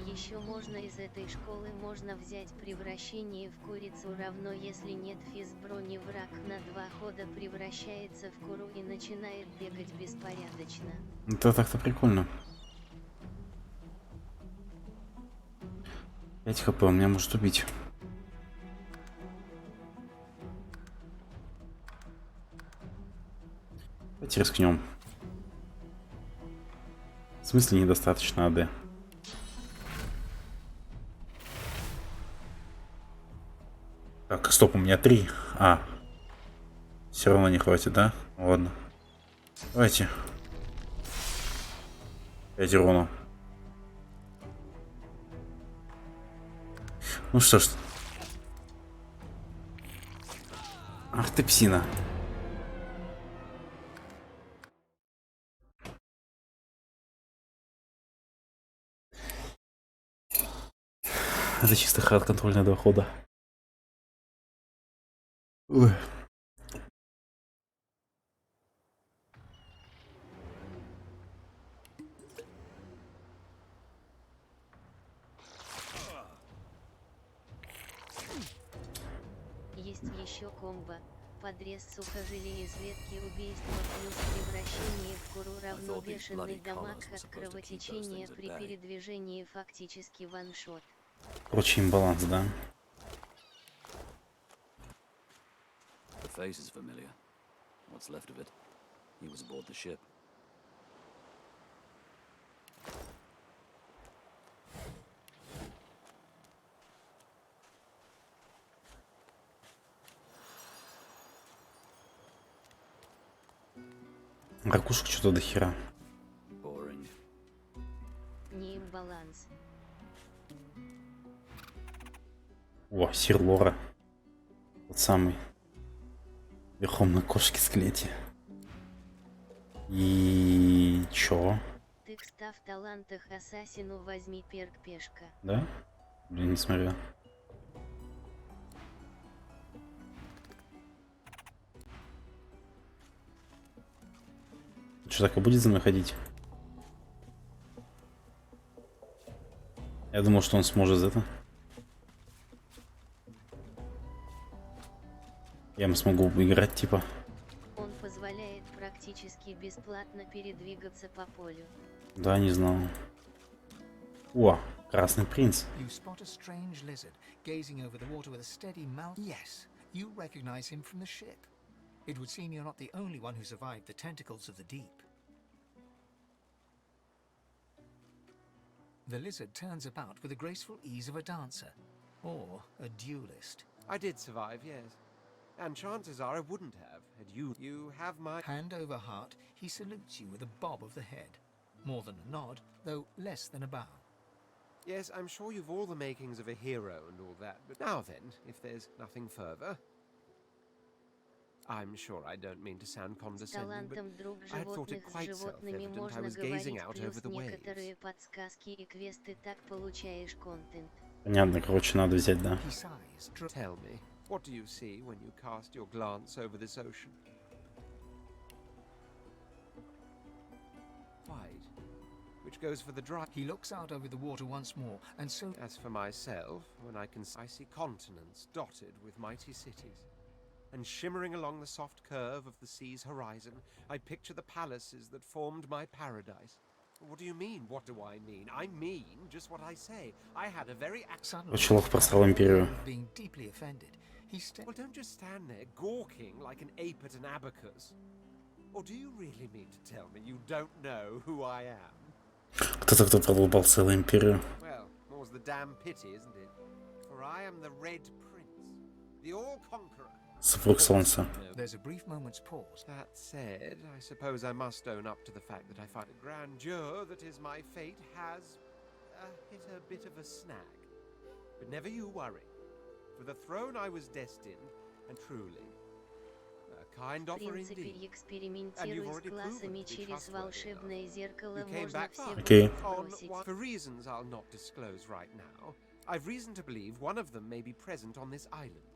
Еще можно из этой школы можно взять превращение в курицу равно, если нет физброни, враг на 2 хода превращается в куру и начинает бегать беспорядочно. Это так-то прикольно. 5 хп он меня может убить. Давайте рискнем. В смысле недостаточно АД? Так, стоп, у меня 3. А. Все равно не хватит, да? Ладно. Давайте. 5 урона. Ну что ж. Ах ты псина. Это чисто хард-контроль на 2 хода. Ой. Есть еще комбо. Подрез сухожилия из ветки убийства плюс превращение в куру равно бешеный дамаг от кровотечения при передвижении, фактически ваншот. Короче, имбаланс, да? The face is familiar. What's left of it? He was aboard the ship. Ракушек что-то до хера. Не имбаланс. О, Сир Лора. Тот самый. Верхом на кошке-скелете. И чё? Ты в талантах ассасину возьми перк пешка. Да? Блин, не смотрел. Что, так и будет за мной ходить? Я думал, что он сможет это. Я смогу играть, типа. Он позволяет практически бесплатно передвигаться по полю. Да, не знал. О, красный принц. You spot a strange lizard gazing over the water with a steady mouth. Yes, you recognize him from the ship. It would seem you're not the only one who survived the tentacles of the deep. The lizard turns about with the graceful ease of a dancer, or a duelist. I did survive, yes. And chances are I wouldn't have, had you. You have my... Hand over heart, he salutes you with a bob of the head. More than a nod, though less than a bow. Yes, I'm sure you've all the makings of a hero and all that, but now then, if there's nothing further... I'm sure I don't mean to sound condescending, but I had thought it quite self-evident I was gazing out over the waves. Понятно, короче, надо взять, да. He sighs. Tell me, what do you see when you cast your glance over this ocean? White, which goes for the dry. He looks out over the water once more, and so... As for myself, when I see continents dotted with mighty cities. And shimmering along the soft curve of the sea's horizon, I picture the palaces that formed my paradise. What do you mean? What do I mean? I mean just what I say. I had a very... Человек просрал империю. Being deeply offended, he Well, don't just stand there gawking like an ape at an abacus. Or do you really mean to tell me you don't know who I am? Кто-то, кто продолбал целую империю. Well, more's the damn pity, isn't it? For I am the Red Prince, the All-Conqueror. Супруг солнца. There's a brief moment's pause. That said, I suppose I must own up to the fact that I find the grandeur that is my fate has hit a bit of a snag. But never you worry. For the throne I was destined, and truly, a kind offer indeed. And you've already proven to be trustworthy enough. You came back fine. For reasons I'll not disclose right now, I've reason to believe one of them may be present on this island.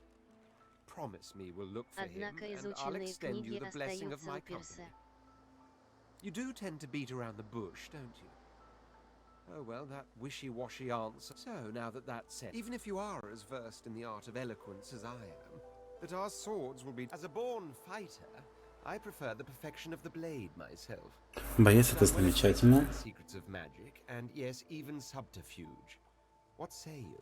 Promise me we'll look for him, and I'll extend you the blessing of my company. You do tend to beat around the bush, don't you? Oh well, that wishy-washy answer. So, now that that's said, even if you are as versed in the art of eloquence as I am, that our swords will be... As a born fighter, I prefer the perfection of the blade myself. Боец, это замечательно. Secrets of magic, and yes, even subterfuge. What say you?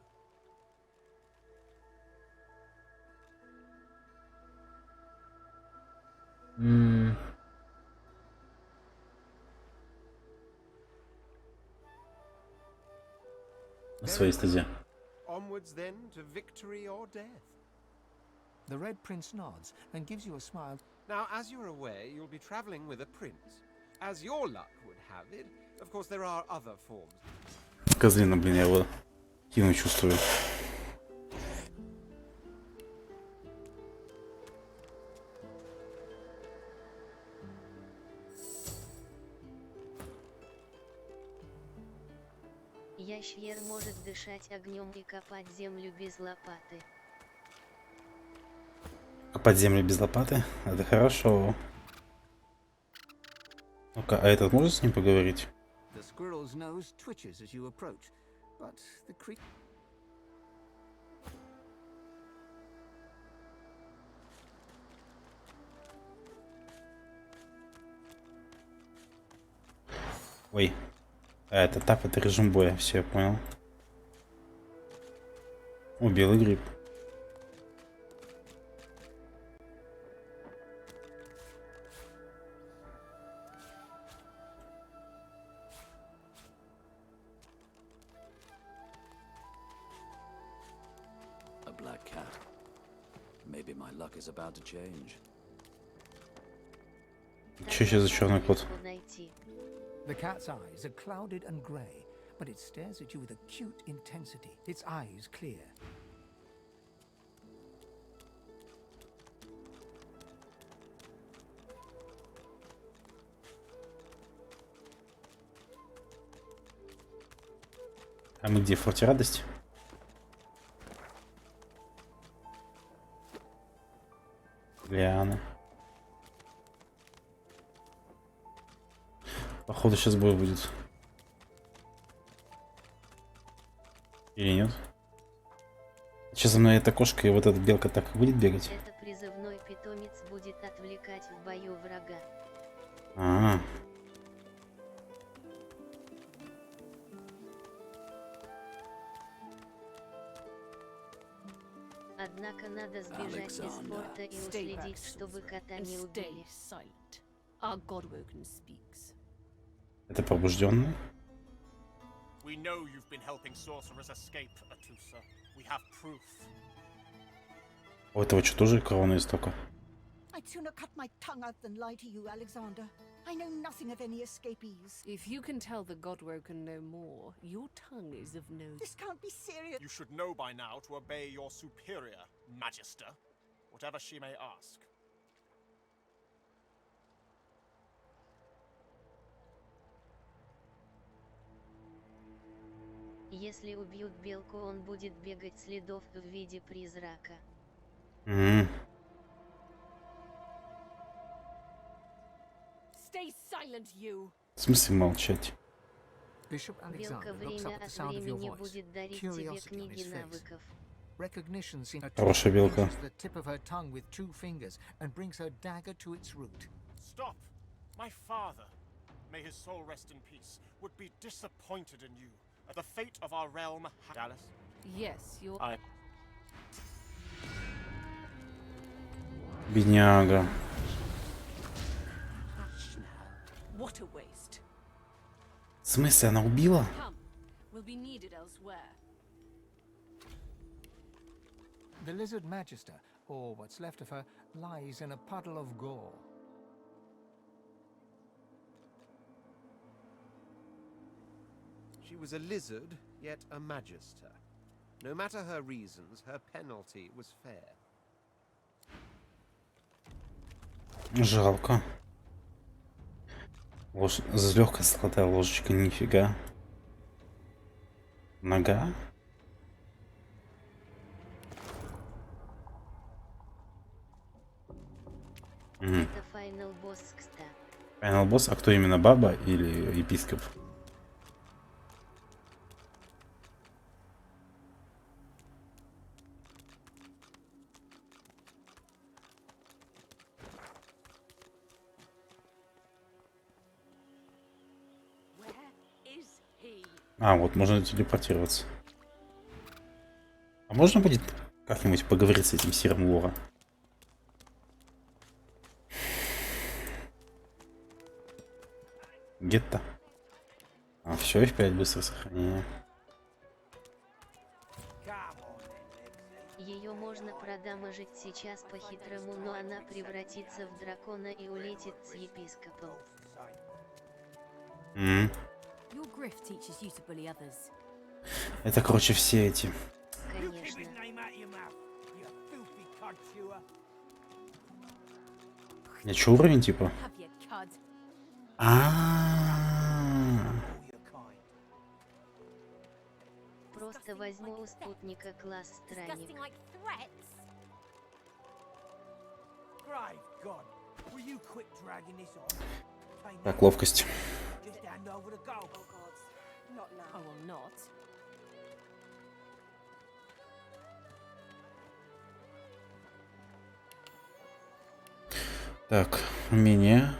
На своей стезе. Onwards then to victory or death. The Red Prince nods and gives you a smile. Now, as you're aware, you'll be traveling with a prince. As your luck would have it, of course there are other forms. Козлина, блин, я его кину чувствую. Ящер может дышать огнем и копать землю без лопаты. Копать землю без лопаты? Это хорошо. Ну-ка, а этот может с ним поговорить? The squirrel's nose twitches as you approach, but the creature... Ой. А, это тап, это режим боя. Все, я понял. О, белый гриб. A black cat. Maybe my luck is about to change. Че сейчас за черный кот? The cat's eyes are clouded and grey, but it stares at you with acute intensity, its eyes clear. А мы где? В форте радости? Лиана. Походу сейчас бой будет. Или нет? Сейчас за мной эта кошка и вот эта белка так и будет бегать. Это призывной питомец будет отвлекать в бою врага. А, Однако надо сбежать из форта и уследить, чтобы кота не убили. Our Godwoken speaks. это пробужденный. We know you've been helping sorcerers escape, Atusa. We have proof. У этого что, тоже корона истока? I'd sooner cut my tongue out than lie to you, Alexander. I know nothing of any escapees. If you can tell the Godwoken no more, your tongue is of no... This can't be serious. You should know by now to obey your superior, Magister, whatever she may ask. Если убьют белку, он будет бегать следов в виде призрака. Stay silent, you. В смысле молчать? Bishop Белка Alexander looks up время at the от sound of your времени voice, будет дарить тебе curiosity on книги his face. навыков. Recognition seems Хорошая белка. the tip of her tongue with 2 fingers and brings her dagger to its root. Stop! My father, may his soul rest in peace, would be disappointed in you. At the fate of our realm, Dallas. Yes, you're... Бедняга. What a waste. В смысле, она убила? Come, we'll be needed elsewhere. The lizard magister, or what's left of her, lies in a puddle of gore. She was a lizard, yet a magister. No matter her reasons, her penalty was fair. Жалко. Легкая золотая ложечка, нифига. Нога? Это Final Boss, кстати. Final Boss, а кто именно, баба или епископ? А, вот можно телепортироваться. А можно будет как-нибудь поговорить с этим серым лора? Где-то. А, все, F5 быстрое сохранение. Ее можно продамажить сейчас по-хитрому, но она превратится в дракона и улетит с епископом. Это, короче, все эти. Конечно. Я че, уровень, типа? Просто возьму у спутника класс странник. Так, ловкость. Так, умение.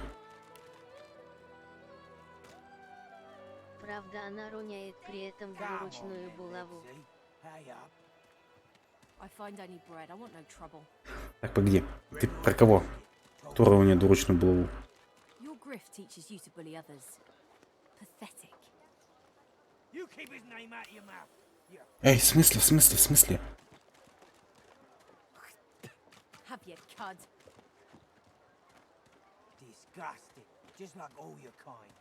Правда, она роняет при этом двуручную булаву. Так, погоди. Ты про кого? Которая у нее двуручную булаву? Эй, в смысле, в смысле, в смысле? Disgusting, just like all your kind.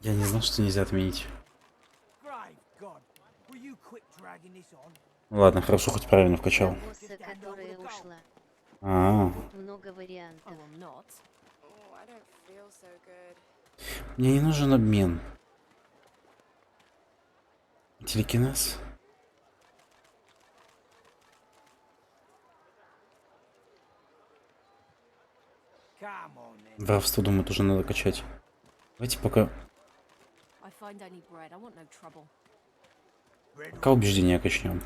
Я не знал, что нельзя отменить. Ладно, хорошо, хоть правильно вкачал. Босса, которая ушла. А, Много вариантов. Мне не нужен обмен. Телекинез. Воровство, думаю, тоже надо качать. Давайте пока убеждения качнем.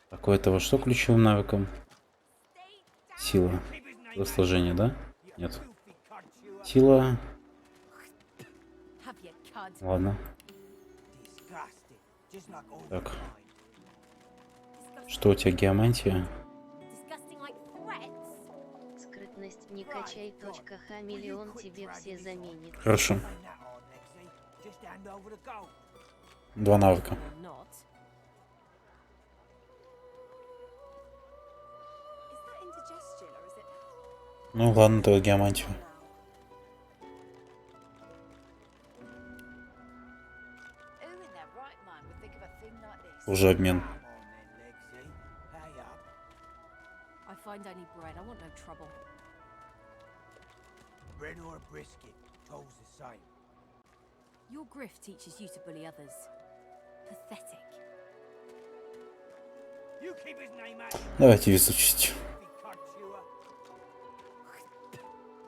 Такое этого что ключевым навыком? Сила. Сложение, да? Нет. Сила. Ладно. Так. Что у тебя, геомантия? Скрытность не качай. Хамелеон тебе все заменит. Хорошо. 2 навыка. Ну ладно, то геомантию. Уже обмен. Your grift teaches you to bully others. Pathetic. Давайте везучесть.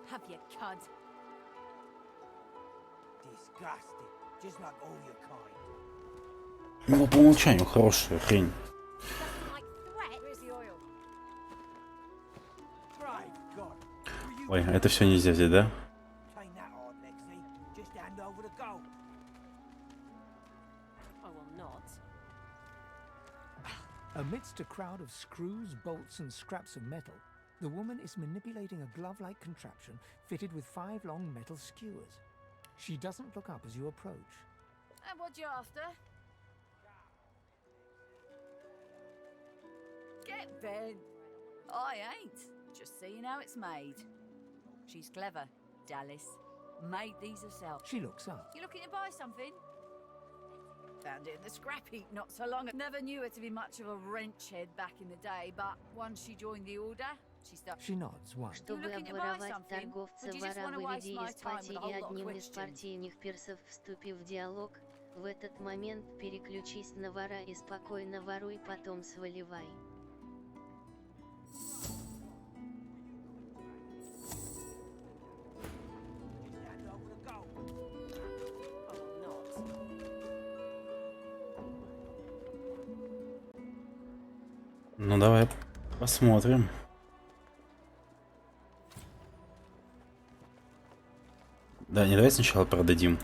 Have your cud. Ну, по умолчанию хорошая хрень. Ой, это все нельзя взять, да? Amidst a crowd of screws, bolts, and scraps of metal, the woman is manipulating a glove-like contraption fitted with 5 long metal skewers. She doesn't look up as you approach. And what you after? Get bent. I ain't. Just seeing how it's made. She's clever, Dallas. Made these herself. She looks up. You looking to buy something? Found it in the scrap heap not so long ago. Never knew her to be much of a wrench head back in the day, but once she joined the order, she started. She nods once. Чтобы обворовать торговца, вора выведи из пати и одним из партийных персов вступив в диалог, в этот момент переключись на вора и спокойно воруй, потом сваливай. Ну давай посмотрим. Да, не давай сначала продадим.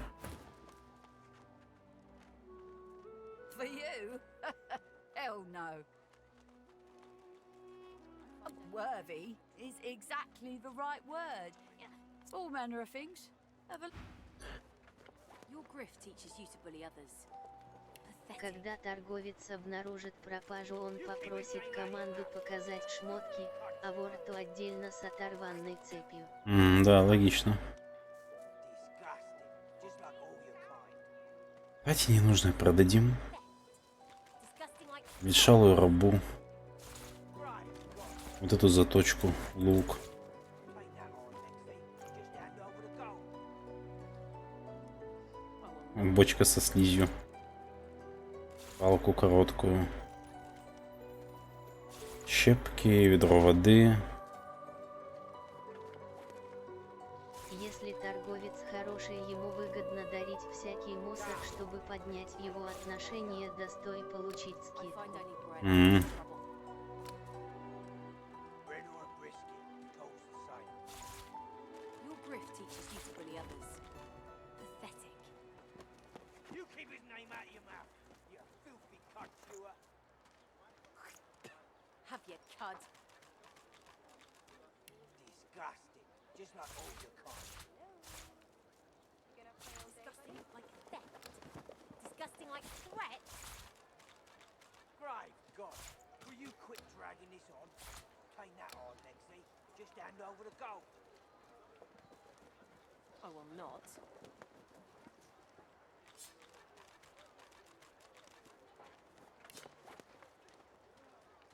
For you? Hell no. Worthy is exactly the right word. All manner of things. Your grift teaches you to bully others. Когда торговец обнаружит пропажу, он попросит команду показать шмотки, а вороту отдельно с оторванной цепью. Да, логично. Давайте ненужное продадим. Ветшалую рабу. Вот эту заточку, лук. Бочка со слизью. Палку короткую. Щепки, ведро воды. Если торговец хороший, ему выгодно дарить всякий мусор, чтобы поднять его отношение, достой получить скидку. Your grift teaches you to bully others. Pathetic. You keep his name out of your mouth, you filthy cud chewer. Have your cud. Disgusting, just like all your kind. Disgusting like theft. Disgusting like threats. Great God, will you quit dragging this on? Take that on, Lexi. Just hand over the gold. I will not.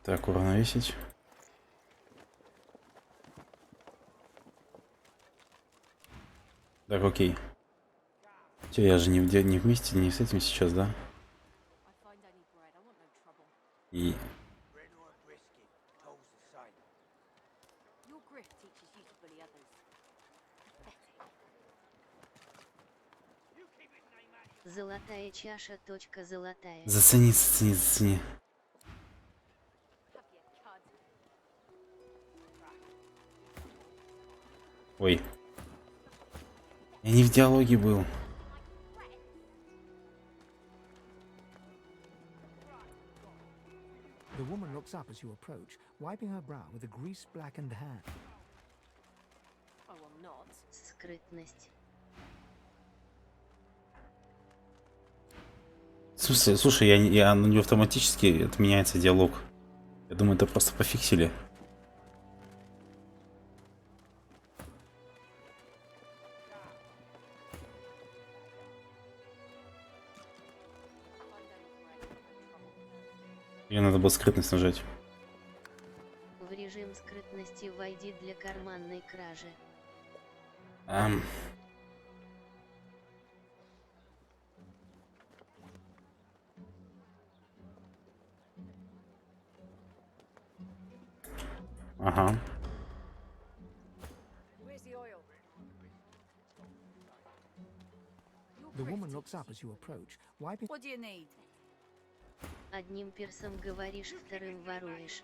Так, уравновесить. Так, окей. Чё, я же не вместе, не с этим сейчас, да? И... Золотая чаша. Золотая. Зацени, зацени, зацени. Ой. Я не в диалоге был. The woman looks up as you approach, wiping her brow with a grease-blackened hand. I will not. Скрытность. Слушай, на нее автоматически отменяется диалог. Я думаю, это просто пофиксили. Ее надо было скрытность нажать. В режим скрытности войди для карманной кражи. Ага. The woman looks up as you approach, wiping... What do you need? Одним персом говоришь, вторым воруешь.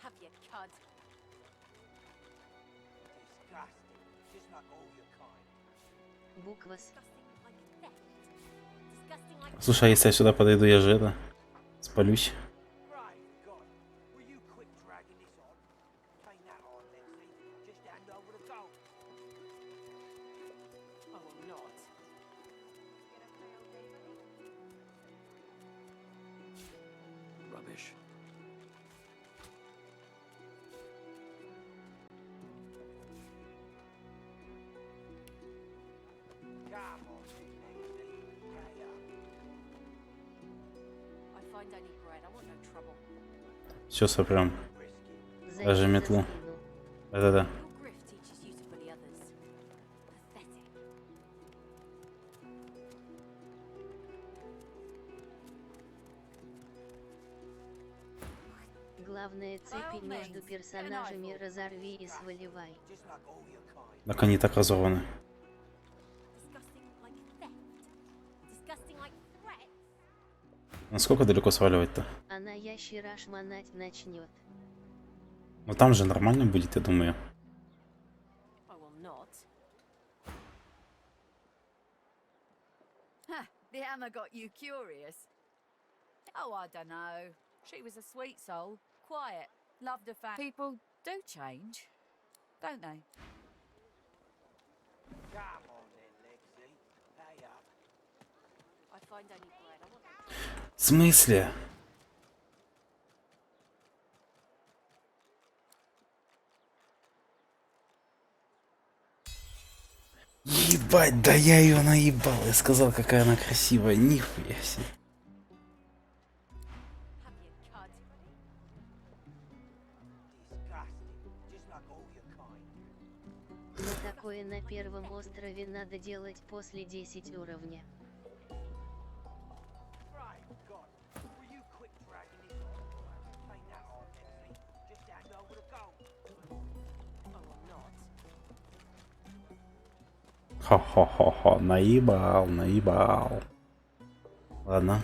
Have you cud? Буквас. Слушай, а если я сюда подойду, я же это... спалюсь. Rubbish. Все, сопрям. Даже метлу. Да-да-да. Главное, цепи между персонажами разорви и сваливай. Так они так разорваны. Насколько далеко сваливать-то? Она ящера шмонать начнет. Ну там же нормально будет, я думаю. The hammer got you curious. Oh, I don't know. She was a sweet soul, quiet, loved her family. People do change, don't they? Come on then, Lexi. Pay up. I find only bread. I want В смысле? Ебать, да я ее наебал. Я сказал, какая она красивая. Нихуя себе. Но такое на первом острове надо делать после 10 уровня. Хо-хо-хо-хо, наебал, наебал. Ладно.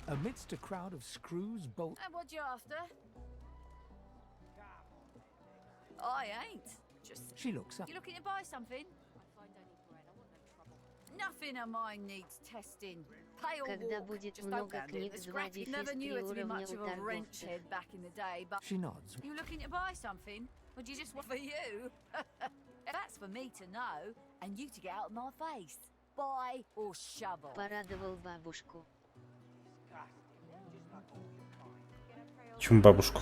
Amidst a crowd of screws, bolts... And what you after? I ain't. Just... She looks up. You looking to buy something? I find only bread. I want no trouble. Nothing of mine needs testing. Pay or Когда walk. будет Just много don't книг get с the 2 scrappy. Never knew 3 it to be уровня much у of a wrench торговцев. head back in the day, but... She nods. You looking to buy something? Or do you just want for you? That's for me to know, and you to get out of my face. Buy or shovel. Порадовал бабушку. Чем бабушку?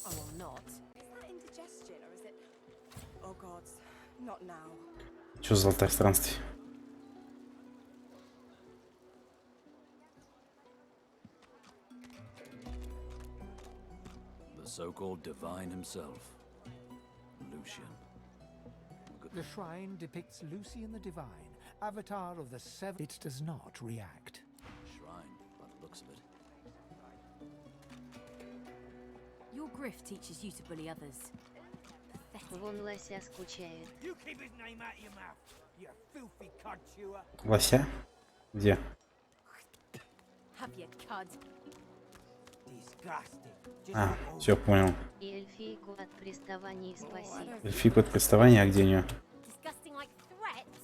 I will not. Is that Oh gods, not now. Что за алтарь странствий? The so-called divine himself, Lucian. The shrine depicts Lucian the Divine, avatar of the seven. It does not react. Shrine, by the looks of it. Your grift teaches you to bully others. Вон лося скучает. You keep his name out of your mouth, you filthy cud chewer. Лося? Где? Have your cud. Disgusting. А, все понял. И эльфийку от приставаний спаси. Эльфийку от приставания, а где у нее? Disgusting like threats.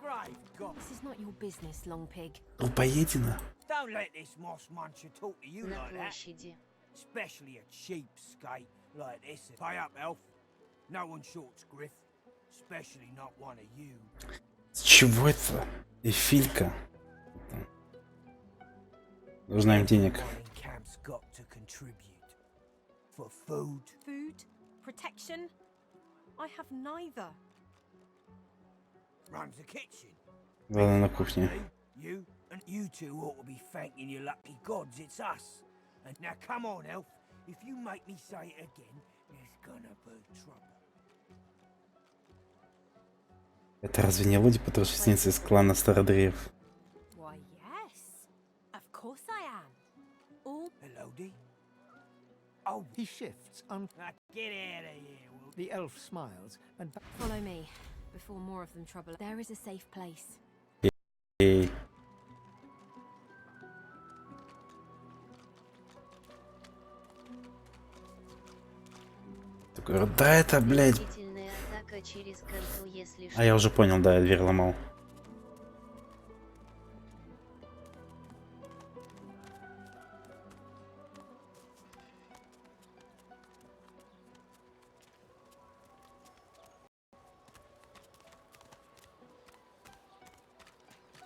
Grave God. This is not your business, long pig. Поедина. Don't let this moss muncher talk to you На like that. площади. Especially a cheapskate like this. Pay up, elf. No one shorts griff. Especially not one of you. С чего это? Эльфийка. Нужна им денег. Camp's got to contribute. For food. Food? Protection? I have neither. Runs the kitchen. Ладно, на кухне. You and you two ought to be thanking your lucky gods it's us. And now come on, elf. If you make me say it again, there's gonna be trouble. Это разве не луди-потрошительница из клана Стародреев? Why, yes. Of course I am. All Hello, Dee. Oh, He shifts. now get out of here, will The elf smiles and. Follow me, before more of them trouble. There is a safe place. Эй. Такой, да это, блядь. Мстительная атака через контру, если что. А я уже понял, да, я дверь ломал.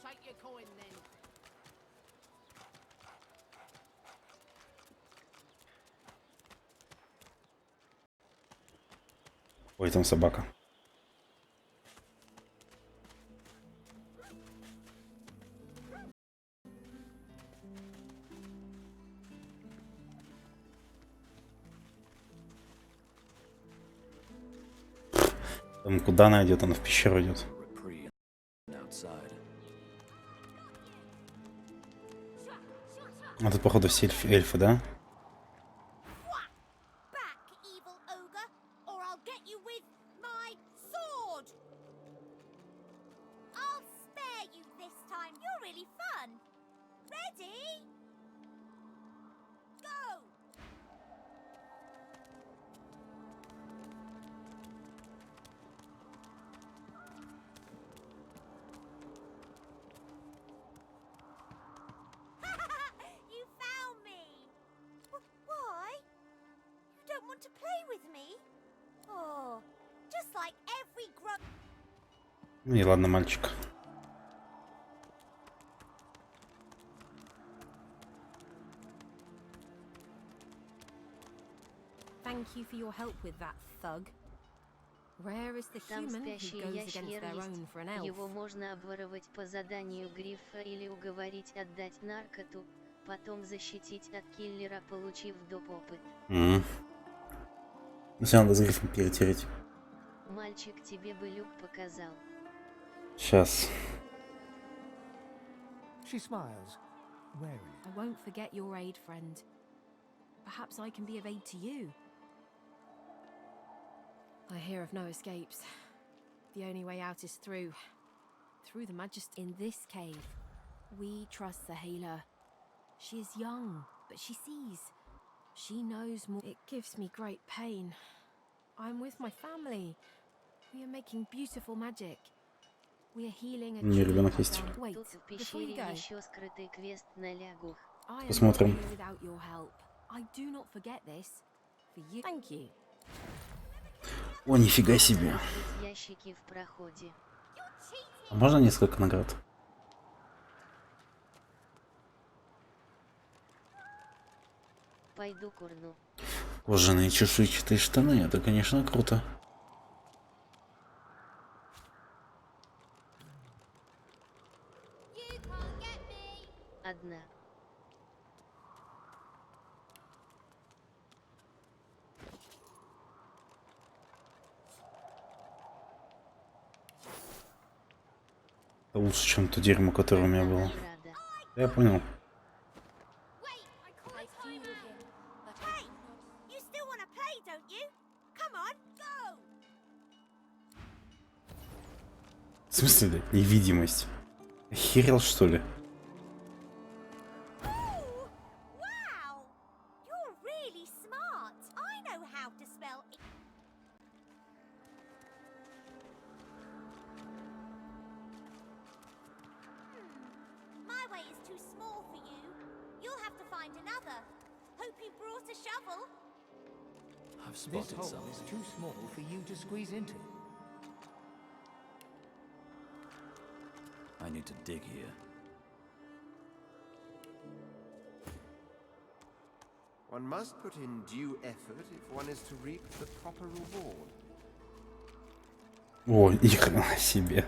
Take your coin then. Ой, там собака. Там куда она идет? Она в пещеру идет. Reprieve outside. А тут, походу, все эльфы, да? Back, evil ogre, or I'll get you with my sword. I'll spare you this time. You're really fun. Ready? Go! You found me. Why? You don't want to play with me? Oh, just like every grunt. Ну и ладно, мальчик. Thank you for your help with that, thug. Rare is the Там human who спящий goes against ящер their есть. own for an elf. Его можно обворовать по заданию Грифа или уговорить отдать наркоту, потом защитить от киллера, получив доп. Опыт. Все надо с грифом перетереть. Мальчик, тебе бы люк показал. Сейчас. She smiles, warily. I won't forget your aid, friend. Perhaps I can be of aid to you. I hear of no escapes. The only way out is through the Majesty. In this cave, we trust the healer. She is young, but she sees. She knows more. It gives me great pain. I'm with my family. We are making beautiful magic. We are healing a Не, child ребенок есть. down- Wait, Тут в before you пещере go, еще скрытый квест на лягух. I am Посмотрим. not here without your help. I do not forget this. For you. Thank you. О, нифига себе. Открыть ящики в проходе. А можно несколько наград? Пойду курну. Кожаные чешуйчатые штаны, это, конечно, круто. одна. Это лучше, чем то дерьмо, которое у меня было. Награда. Я понял. Hey, you still want to play, don't you? Come on, go! В смысле, да? Невидимость. Охерел, что ли? Ooh, wow! You're really smart. I know how to spell it. My way is too small for you. You'll have to find another. Hope you brought a shovel. I've This spotted hole some. is too small for you to squeeze into. I need to dig here. One must put in due effort if one is to reap the proper reward. О, ни хрена себе.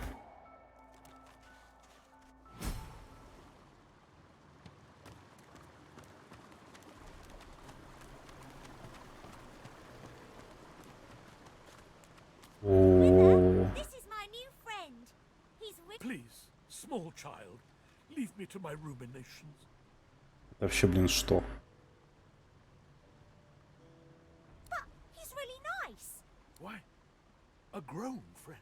О, This is my new friend. He's Please, small child, leave me to my ruminations. это вообще, блин, что? But he's really nice. Why? A grown friend.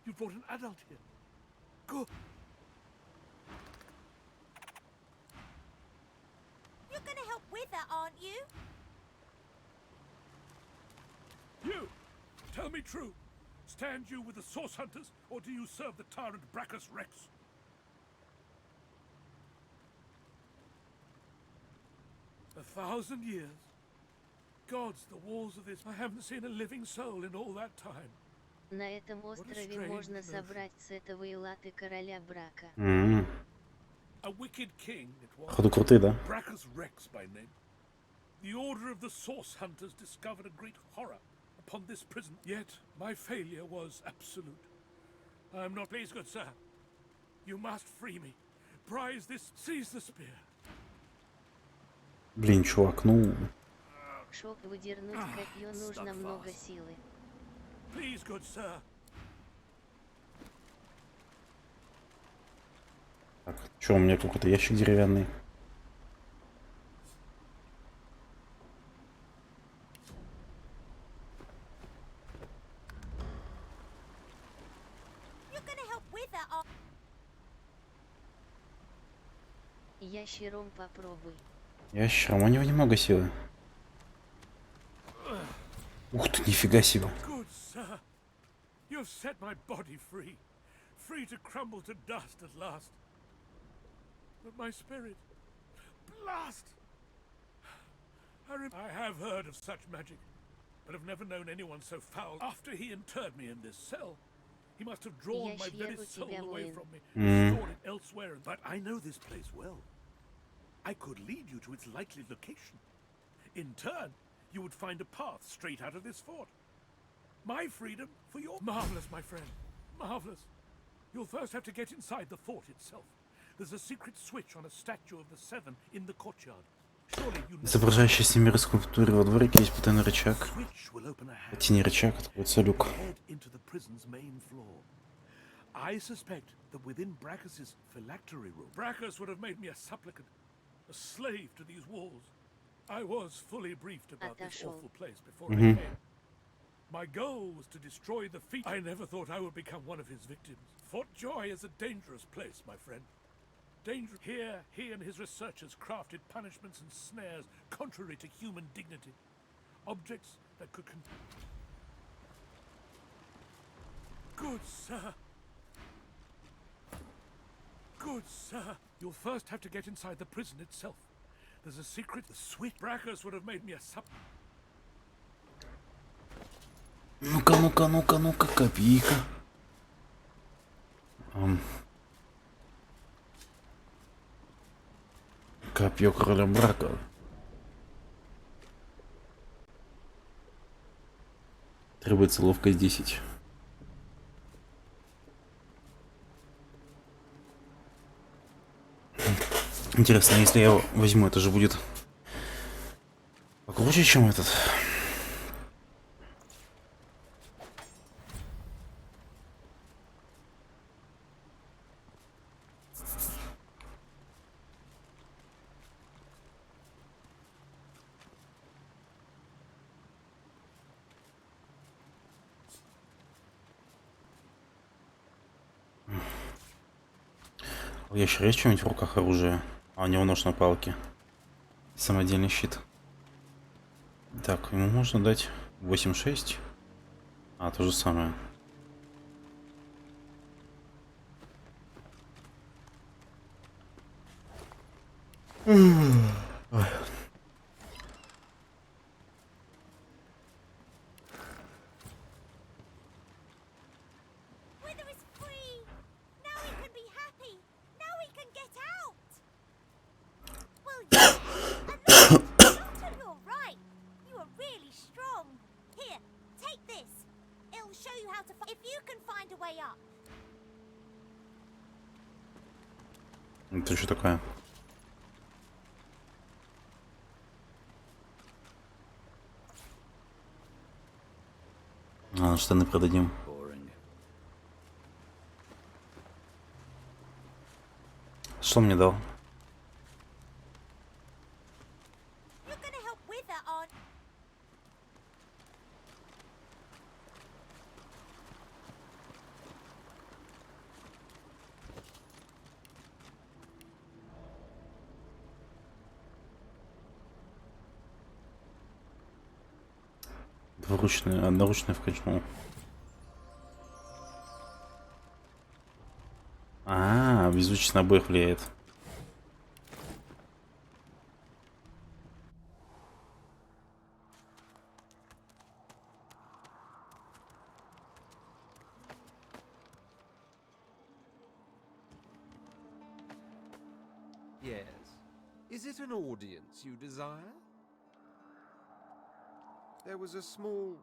You brought an adult here. Good. You're gonna help with her, aren't you? You! Tell me true. Stand you with the Source Hunters, or do you serve the tyrant Brachus Rex? 1,000 years. Gods, the walls of this... I haven't seen a living soul in all that time. На этом острове можно собрать с этого и латы короля брака. A wicked king it was. Походу крутые, да? Brachus Rex by name. The order of the Source Hunters discovered a great horror upon this prison. Yet my failure was absolute. I am not pleased, good sir. You must free me. Prize this. Seize the spear. Блин, чувак, ну... Чтоб выдернуть копье, нужно много силы. Please, good sir. Так, что у меня какой-то ящик деревянный? You're gonna help with her, aren't Ящером попробуй. Ящером, у него немного силы. Ух ты, нифига себе. Good sir. You have set my body free. Free to crumble to dust at last. But my spirit... Blast! I have heard of such magic, but have never known anyone so foul. After he interred me in this cell, he must have drawn my very soul away from me, and stored it elsewhere. But I know this place well. I could lead you to its likely location. In turn, you would find a path straight out of this fort. My freedom for your... Marvelous, my friend. Marvelous. You'll first have to get inside the fort itself. There's a secret switch on a statue of the Seven in the courtyard. Surely you know... Изображающая семеры скульптуры во дворике есть потайной рычаг. Потяни рычаг, откроется люк. Head into the prison's main floor. I suspect that within Brachus's phylactery room, Brachus would have made me a supplicant, a slave to these walls. I was fully briefed about this awful place before I came. My goal was to destroy the feet. I never thought I would become one of his victims. Fort Joy is a dangerous place, my friend. Danger. Here, he and his researchers crafted punishments and snares contrary to human dignity. Objects that could Good sir. Good sir. You'll first have to get inside the prison itself. There's a secret. The sweet Brachus would have made me a sup. Ну-ка, ну-ка, ну-ка, ну-ка, копейка. Копье короля брака. Требуется ловкость 10. Интересно, если я его возьму, это же будет покруче, чем этот. У ящера есть что-нибудь в руках оружие? А у него нож на палке. Самодельный щит. Так, ему можно дать 8-6. А, то же самое. Ой. Wither is free! Now we can be happy! Now we can get out! Well, yeah, and that's you're right. You are really strong. Here, take this. It'll show you how to if you can find a way up. Это что такое? А, штаны продадим. Что мне дал? You're gonna help Wither on. Двуручный, одноручный вкачнул. А, везучесть на обоих влияет. Yes. Is it an audience you desire? There was a small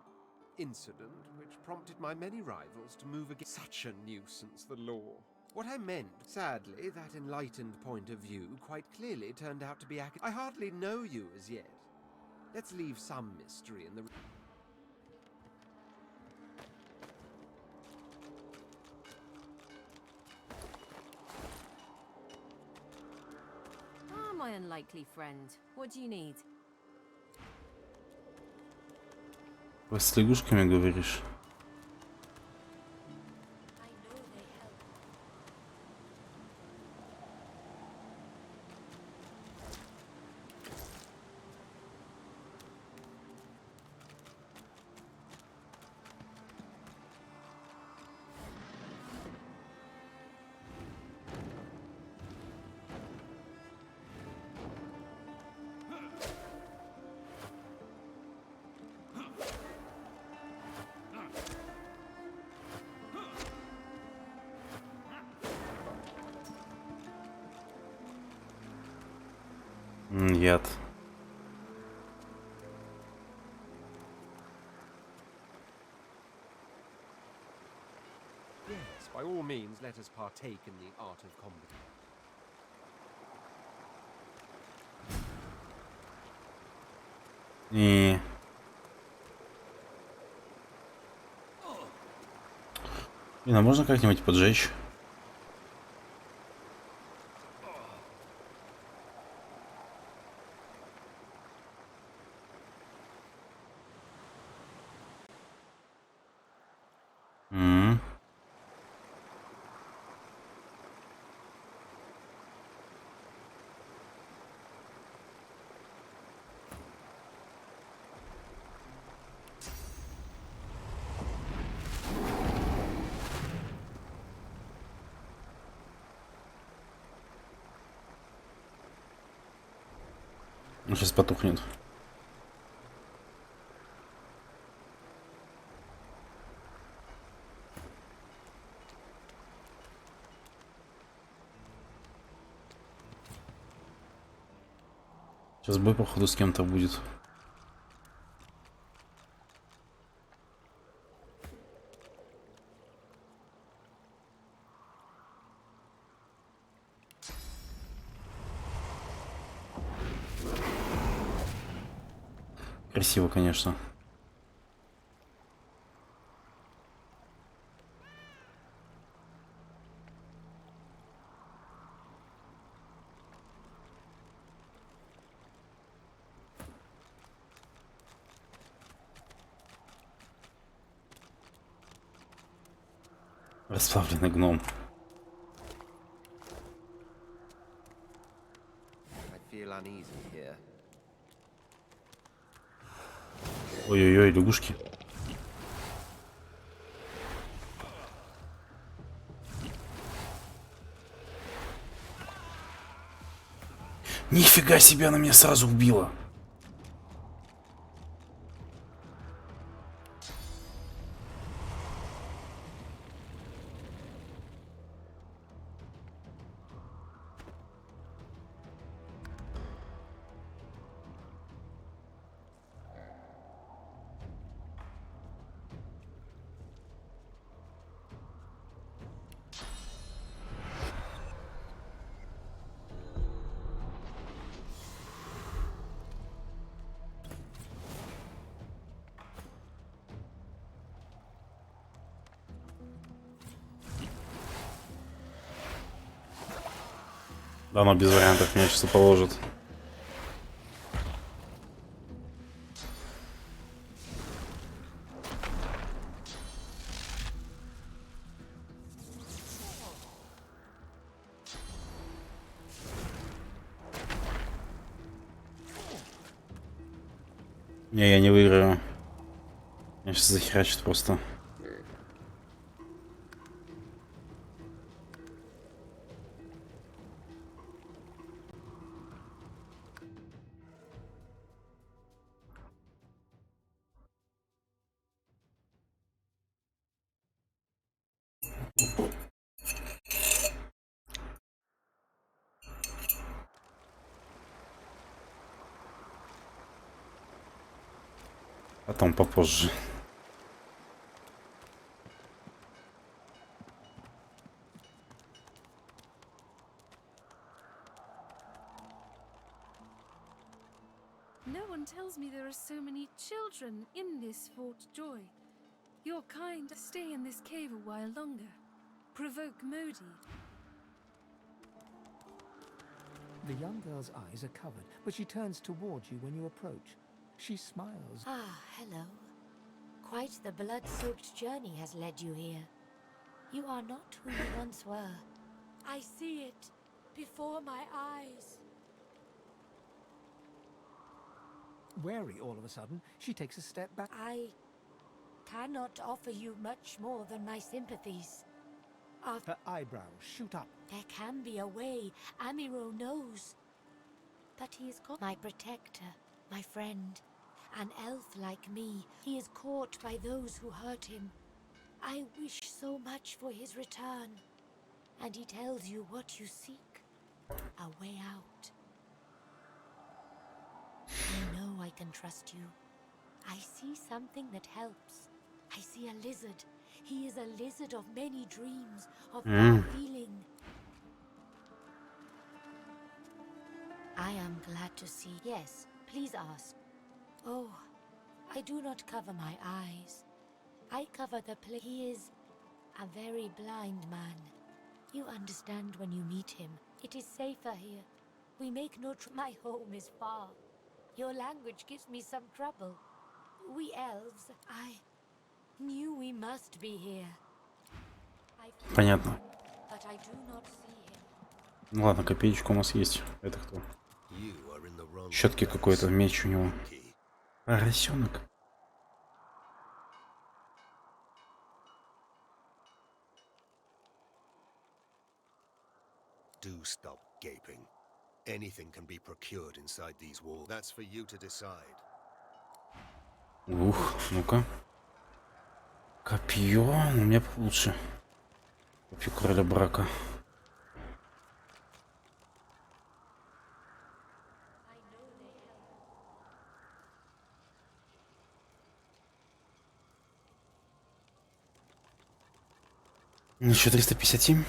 incident which prompted my many rivals to move against such a nuisance, the law. What I meant, sadly, that enlightened point of view quite clearly turned out to be I hardly know you as yet. Let's leave some mystery in the... Ah, my unlikely friend. What do you need? Вы с лягушками говоришь? Яд. Yes, by all means, let us partake in the art of combat. И... Блин, а можно как-нибудь поджечь? Сейчас потухнет. Сейчас бой, походу, с кем-то будет. Красиво, конечно. Расплавленный гном. I feel uneasy here. Ой-ой-ой, лягушки. Нифига себе, она меня сразу убила. Да, но без вариантов меня сейчас положит. Не, я не выиграю. Меня сейчас захерачит просто. Потом попозже. No one tells me there are so many children in this Fort Joy. Your kind stay in this cave a while longer. Provoke Modi. The young girl's eyes are covered, but she turns towards you when you approach. She smiles. Ah, hello. Quite the blood-soaked journey has led you here. You are not who you once were. I see it before my eyes. Wary all of a sudden, she takes a step back. I cannot offer you much more than my sympathies. Her eyebrows shoot up. There can be a way, Amiro knows. But he is caught. My protector, my friend. An elf like me, he is caught by those who hurt him. I wish so much for his return. And he tells you what you seek. A way out. I know I can trust you. I see something that helps. I see a lizard. He is a lizard of many dreams, of feeling. I am glad to see. Yes, please ask. Oh, I do not cover my eyes. I cover the place. He is a very blind man. You understand when you meet him. It is safer here. We make no my home is far. Your language gives me some trouble. We elves, I knew we must be here. Понятно. But I do not see him. Ну ладно, копеечка у нас есть. Это кто? Щетки какой-то, меч у него. Поросенок. Do stop gaping. Anything can be procured inside these walls. That's for you to decide. Ух, ну-ка. Копье, у меня получше. Копье короля брака. Еще 357.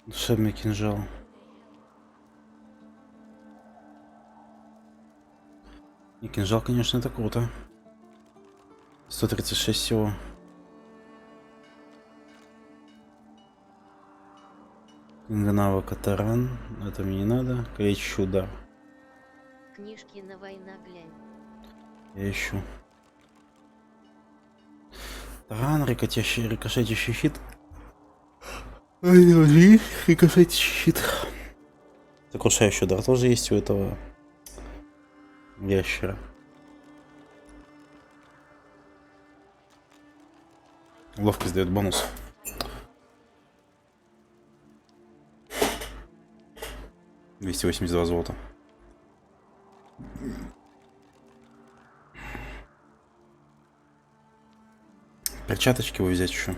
Душевный кинжал. И кинжал, конечно, это круто. 136 всего. Книга навыка таран. Это мне не надо. Количество удар. Книжки на война глянь. Я ищу. Таран, рикошетящий щит. Рикошетящий щит. Сокрушающий удар тоже есть у этого ящера. Ловкость дает бонус. $282 золота. Перчаточки его взять еще.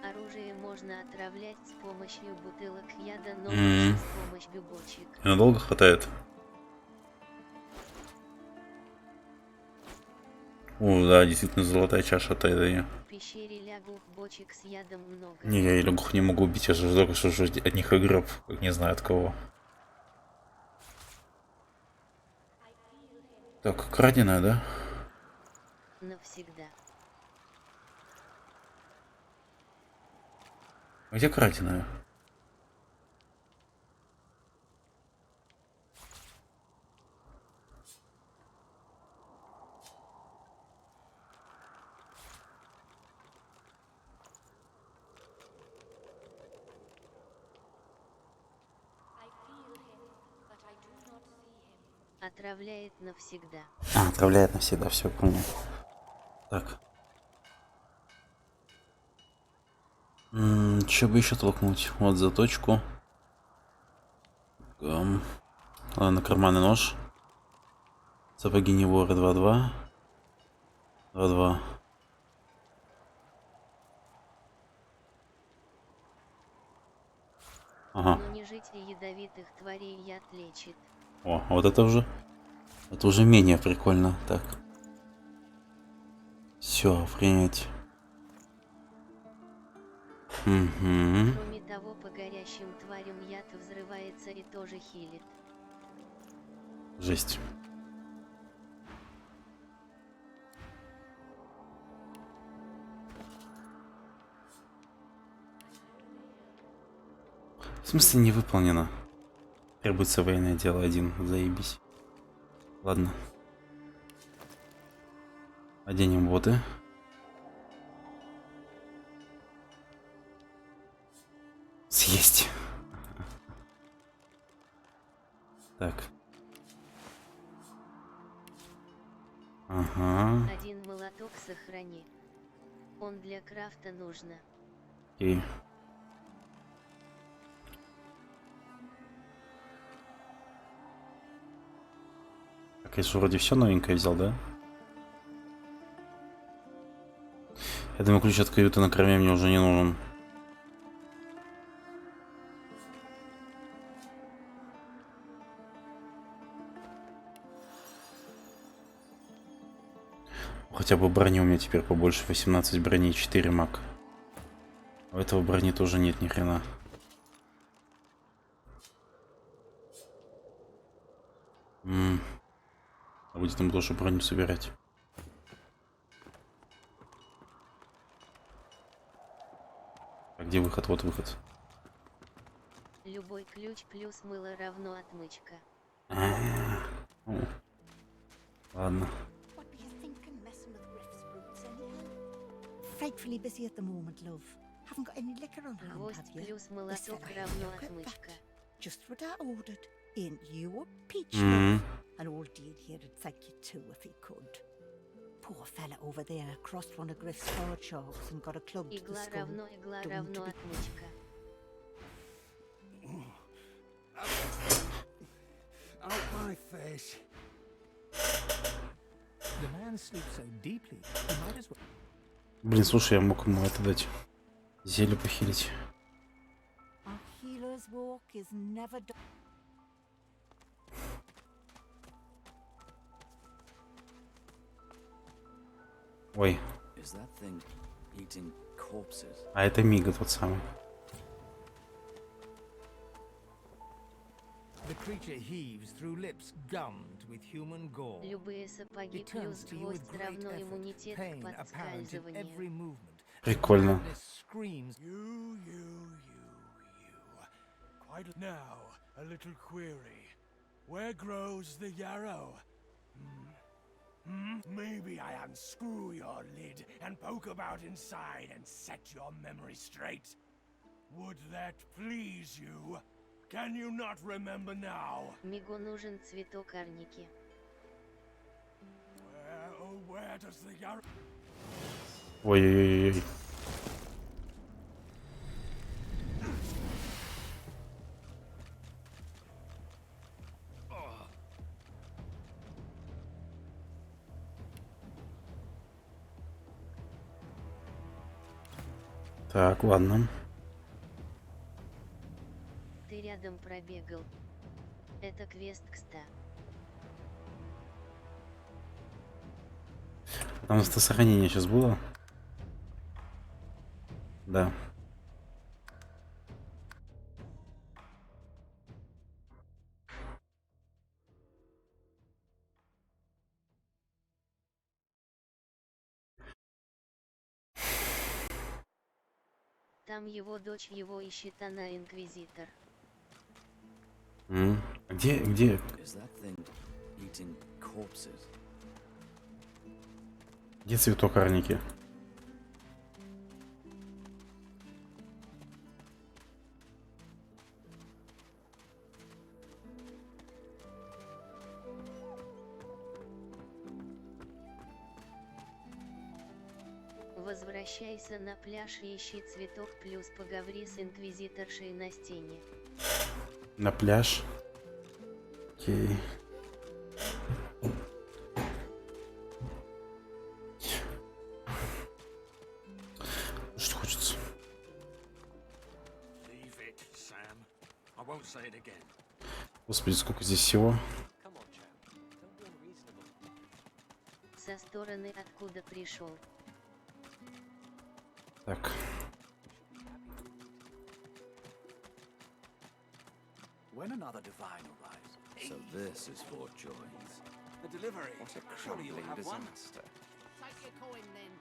Оружие можно отравлять с помощью бутылок яда, но лучше с помощью бочек. Надолго хватает. О, да, действительно золотая чаша от этой. В пещере лягух бочек с ядом много. Не, я лягух не могу убить, я же только что от них огреб, как не знаю от кого. Так, краденая, да? Навсегда. Где краденая? Отравляет навсегда. А, отравляет навсегда, все, понял. Так. Че бы еще толкнуть? Вот заточку. Ладно, карманный нож. Сапоги не воры 2-2. 2-2. Ага. Но не жить ядовитых тварей яд лечит. О, вот это уже. Это уже менее прикольно. Так. Все, принять. Угу. Кроме того, по горящим тварям яд взрывается и тоже хилит. Жесть. В смысле не выполнено? Требуется военное дело 1. Заебись. Ладно. Оденем боты. Съесть. Так. Ага. Один молоток сохрани. Он для крафта нужно. Окей. Так, я же вроде все новенькое взял, да? Я думаю, ключ от каюты на корме мне уже не нужен. Хотя бы брони у меня теперь побольше. 18 брони и 4 маг. У этого брони тоже нет ни хрена. А будет там тоже броню собирать. А где выход? Вот выход. Любой ключ плюс мыло равно отмычка. Ладно. Frightfully busy at the moment, love. Haven't got any liquor on hand, Гвоздь have you? плюс молоток равно отмычка. Just what I ordered. Ain't you a peach, love? And old Dean here would thank you too if he could. Poor fella over there crossed one of Griff's forage sharks and got a club to the Игла skull. равно отмычка. Out my face. The man sleeps so deeply, he might as well. Блин, слушай, я мог ему это дать. Зелье похилить. I'll heal Killer's walk is never done. Ой. Is that thing eating corpses? А это Мига тот самый. The creature heaves through lips gummed with human gore. Любые сапоги It плюс turns to you гвоздь with great равно effort, иммунитет к pain apparent in every подскальзыванию. movement. Прикольно. Madness screams. You. Quite now, a little query. Where grows the yarrow? Maybe I unscrew your lid and poke about inside and set your memory straight. Would that please you? Can you not remember now? Мигу нужен цветок арники. Where does the yarrow... Ой-ой-ой-ой. Так, ладно. Ты рядом пробегал. Это квест к 100. Там сохранение сейчас было? Да. Там его дочь его ищет, она инквизитор. Где? Is that thing eating corpses? Где цветок арники? Возвращайся на пляж и ищи цветок плюс поговори с инквизиторшей на стене. На пляж. Окей. Что хочется? Господи, сколько здесь всего. Со стороны, откуда пришел. Так. When another divine arrives. So this is Fort Joy's. A delivery. What a Surely you'll crumbling have one. disaster. Take your coin then.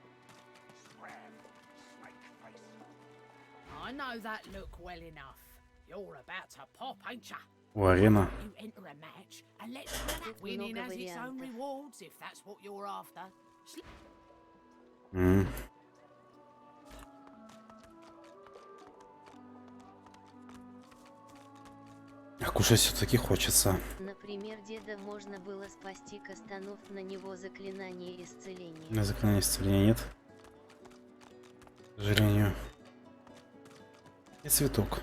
I know that look well enough. You're about to pop, ain't ya? О, арена. You enter a match and let's have it. Winning has its own rewards if that's what you're after. А кушать все-таки хочется. Например, деда можно было спасти, кастанув на него заклинание исцеления. На заклинание исцеления нет. К сожалению. И цветок.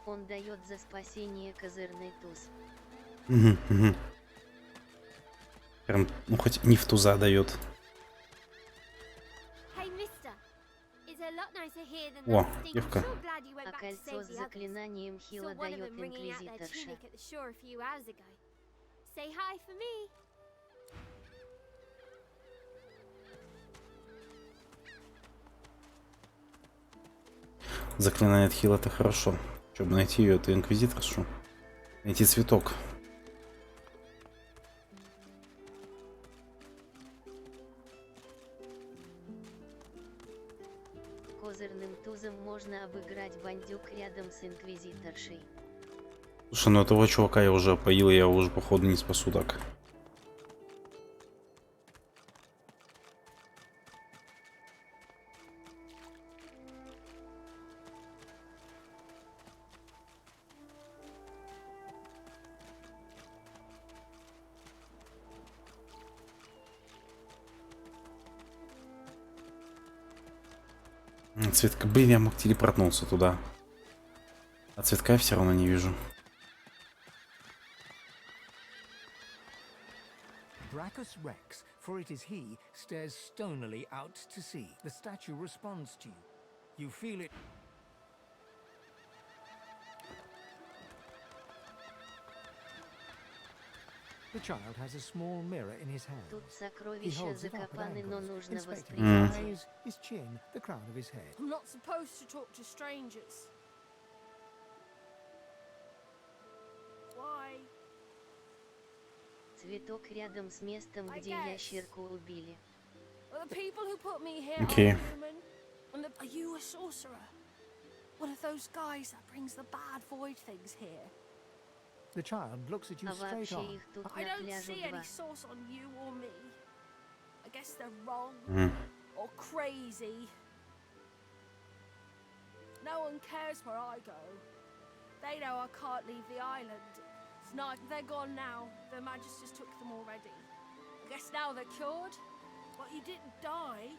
Он дает за спасение козырный туз. Прям, ну хоть не в туза дает. Hey, mister. It's a lot nicer here than О, that stink. девка. I'm so glad you went А back to кольцо save с the others. заклинанием хила Saw one of дает them wringing out their инквизиторша. tunic at the shore a few hours ago. Say hi for me. Заклинание от хила — это хорошо. Чтобы найти ее, это инквизиторшу. Найти цветок. Козырным тузом можно обыграть бандюк рядом с инквизиторшей. Слушай, ну этого чувака я уже поил, я его уже походу не спасу так. Цветка, блин, я мог телепортнуться туда. А цветка я все равно не вижу. Brachus Rex, for it is he, stares stonily out to sea. The statue responds to you. You feel it. The child has a small mirror in his hand. Тут He сокровища holds it up at закопаны, но angles, нужно inspecting his восприятие. eyes, his chin, the crown of his head. I'm not supposed to talk to strangers. Why? Цветок рядом с местом, где ящерку убили. Well, the people who put me here Okay. are human. And are you a sorcerer? One of those guys that brings the bad void things here? The child looks at you А straight вообще on. их тут I на don't пляже see два. any source on you or me. I guess they're wrong Мгм. or crazy. No one cares where I go. They know I can't leave the island. It's not. They're gone now. The Magisters took them already. I guess now they're cured. But you didn't die.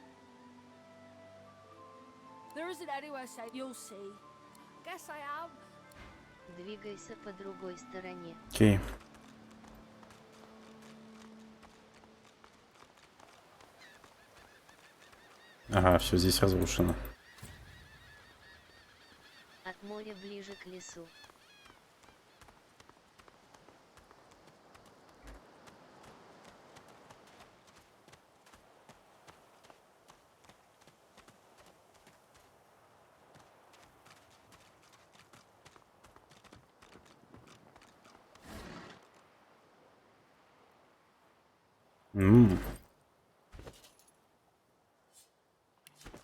There isn't anywhere safe. You'll see. Guess I am. Двигайся по другой стороне. Окей. Ага, все здесь разрушено. От моря ближе к лесу.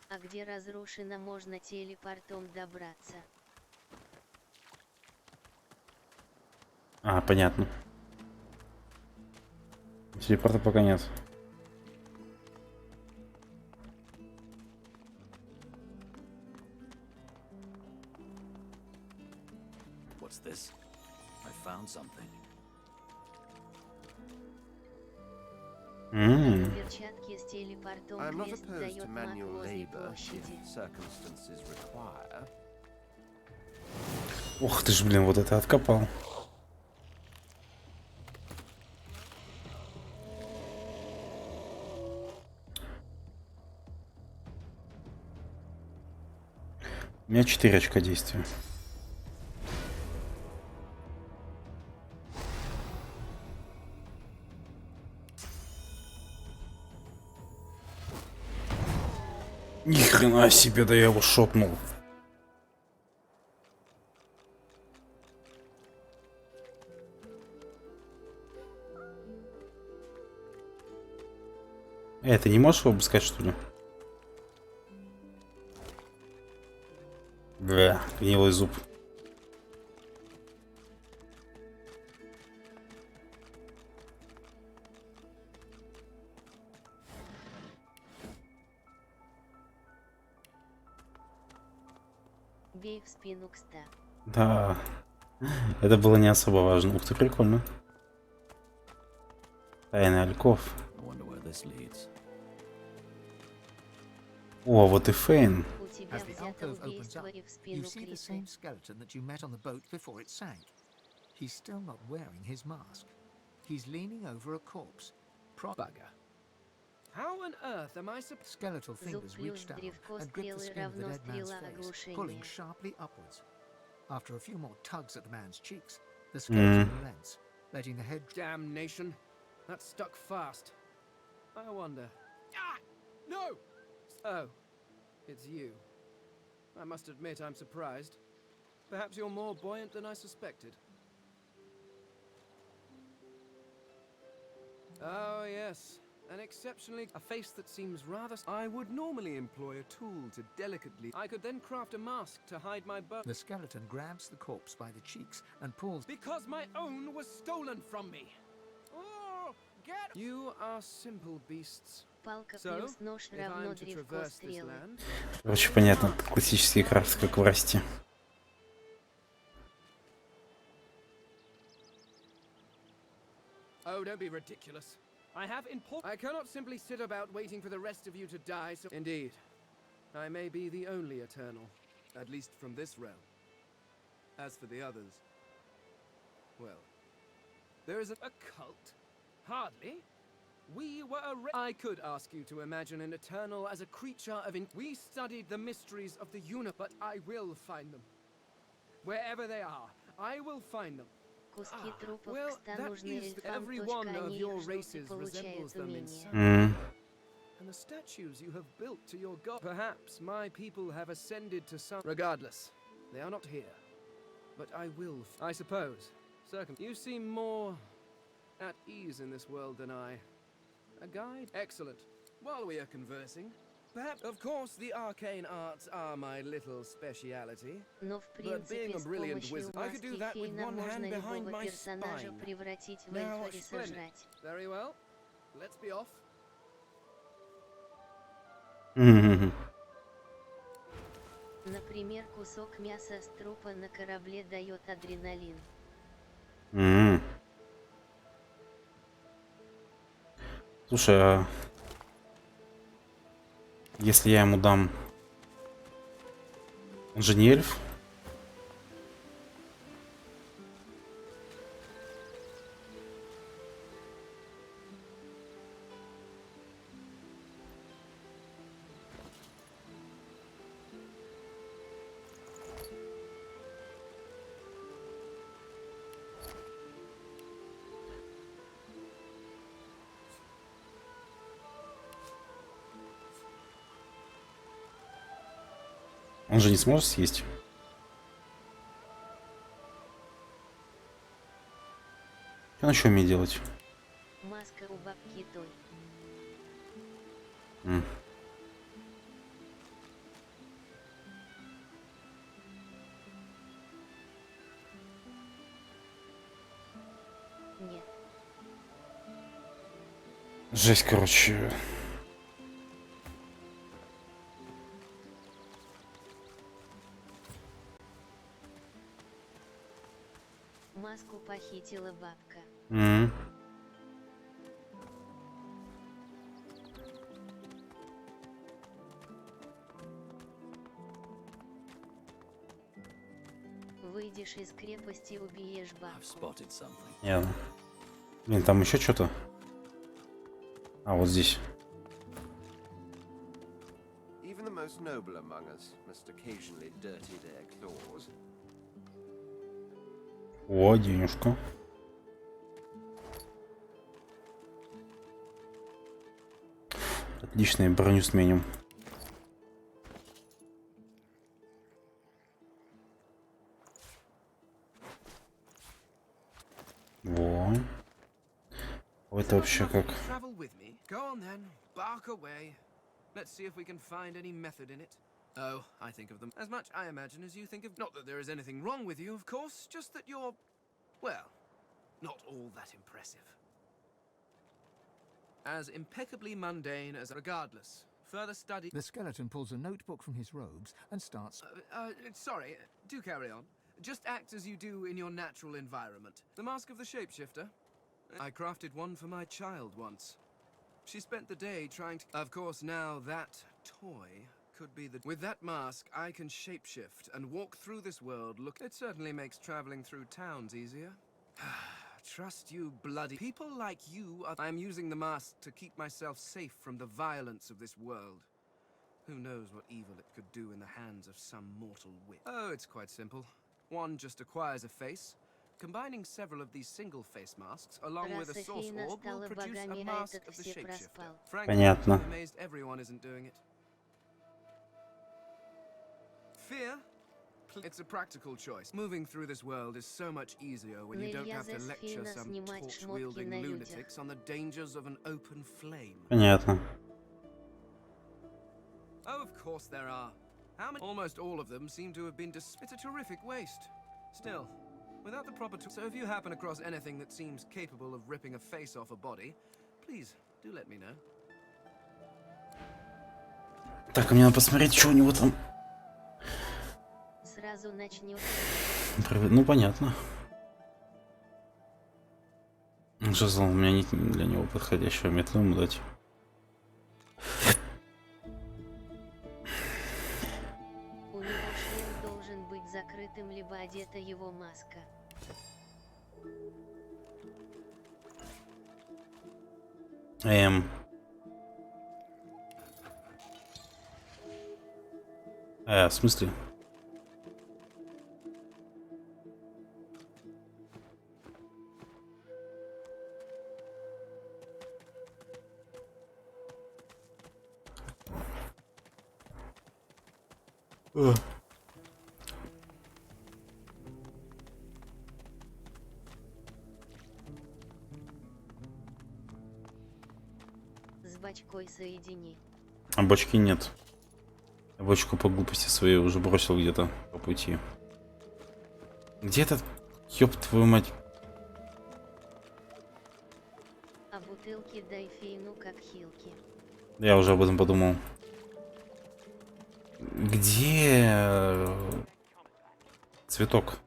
А где разрушено, можно телепортом добраться. А, понятно. Телепорта пока нет. What's this? I found something. Перчатки с телепортом I'm not квест opposed дает to маг manual возле labor площади. if circumstances require. Ух ты ж, блин, вот это откопал. У меня 4 очка действия. Ни хрена себе, да я его шотнул. Ты не можешь его обыскать, что ли? Бля, гнилой зуб. Бей в спину к 100. Да, это было не особо важно. Ух ты, прикольно. Тайный альков. I wonder where this leads. О, вот и Фейн. У тебя As the взято alcove opens убийство up, и в you спину see the крисы. same skeleton that you met on the boat before it sank. He's still not wearing his mask. He's leaning over a corpse. Bugger. How on earth am I supposed... Skeletal fingers плюс reach down древко and grip the стрелы skin of the равно dead man's стрела face, оглушения. pulling sharply upwards. After a few more tugs at the man's cheeks, the skeleton relents, letting the head... Damnation. That stuck fast. I wonder... Ah! No! Oh. It's you. I must admit I'm surprised. Perhaps you're more buoyant than I suspected. Oh, yes. An exceptionally... A face that seems rather... I would normally employ a tool to delicately... I could then craft a mask to hide my butt. The skeleton grabs the corpse by the cheeks and pulls... Because my own was stolen from me! Oh, get... You are simple beasts. Палка So, плюс нож if равно I'm to древко traverse this стрелы. land... Короче, понятно. Классический крафт, как в Расте. Oh, don't be ridiculous. I have I cannot simply sit about waiting for the rest of you to die, so... Indeed. I may be the only Eternal. At least from this realm. As for the others, well, there is a cult. Hardly. We were I could ask you to imagine an eternal as a creature of we studied the mysteries of the universe, but I will find them. Wherever they are, I will find them. Куски трупов Well, кста that нужны is эльфам. every one of Они your их ждут и races resembles получают them in умения. some. And the statues you have built to your god. Perhaps my people have ascended to some. Regardless, they are not here. But I will. I suppose. You seem more at ease in this world than I. A guide? Excellent. While we are conversing, perhaps, of course, the arcane arts are my little speciality. Но в But being принципе a с brilliant помощью wizard, I could do маски that with Фейна one можно hand behind любого my персонажа spine. превратить в Now, эльфа и splendid. сожрать. Very well. Let's be off. Например, кусок мяса с трупа на корабле дает адреналин. Слушай, а если я ему дам... Он же не эльф? Он же не сможет съесть. Что он еще умеет делать? Маска у бабки той. Нет. Жесть, короче. Маску похитила бабка. Выйдешь из крепости, убьешь бабку. Ясно. Блин, там еще что-то. А, вот здесь. Even the most noble among us must occasionally dirty their claws. О, денежка. Отлично, и броню сменим. Во. Это вообще как... Let's see if we can find any method in it. Oh, I think of them as much, I imagine, as you think of... Not that there is anything wrong with you, of course, just that you're... well, not all that impressive. As impeccably mundane as... regardless. Further study... The skeleton pulls a notebook from his robes and starts... sorry, do carry on. Just act as you do in your natural environment. The mask of the shapeshifter? I crafted one for my child once. She spent the day trying to... Of course, now that toy could be the... With that mask, I can shapeshift and walk through this world. Look, it certainly makes traveling through towns easier. Trust you, bloody... People like you are... I'm using the mask to keep myself safe from the violence of this world. Who knows what evil it could do in the hands of some mortal witch. Oh, it's quite simple. One just acquires a face. Combining several of these single face masks along with a source orb will produce a mask of the shapeshifter. Frankly, I'm amazed everyone isn't doing it. Fear? It's a practical choice. Moving through this world is so much easier when you don't have to lecture some torch-wielding lunatics on the dangers of an open flame. Понятно. Oh, of course there are. How many? Almost all of them seem to have been it's a terrific waste. Still, without the proper so if you happen across anything that seems capable of ripping a face off a body, please do let me know. Так, мне надо посмотреть, что у него там. Сразу начнем. Ну, понятно. Жезл, у меня нет для него подходящего метла ему дать. У него шлем должен быть закрыт открытым, либо одета его маска. В смысле? С бочкой соедини. А бочки нет. Я бочку по глупости своей уже бросил где-то по пути. Где этот, ёб твою мать? А бутылки дай фейну как хилки. Я уже об этом подумал. Где цветок?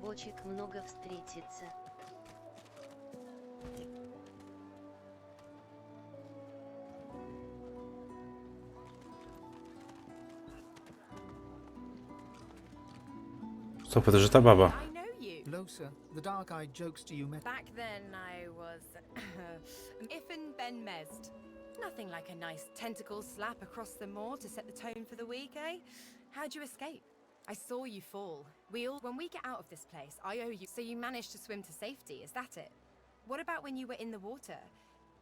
Бочек много встретится. Стоп, это же та баба. I know you. Losa, the dark-eyed jokester you met. Back then, I was Iffen Ben Mezd. Nothing like a nice tentacle slap across the moor to set the tone for the week, eh? How'd you escape? I saw you fall. When we get out of this place, I owe you. So you managed to swim to safety, is that it? What about when you were in the water?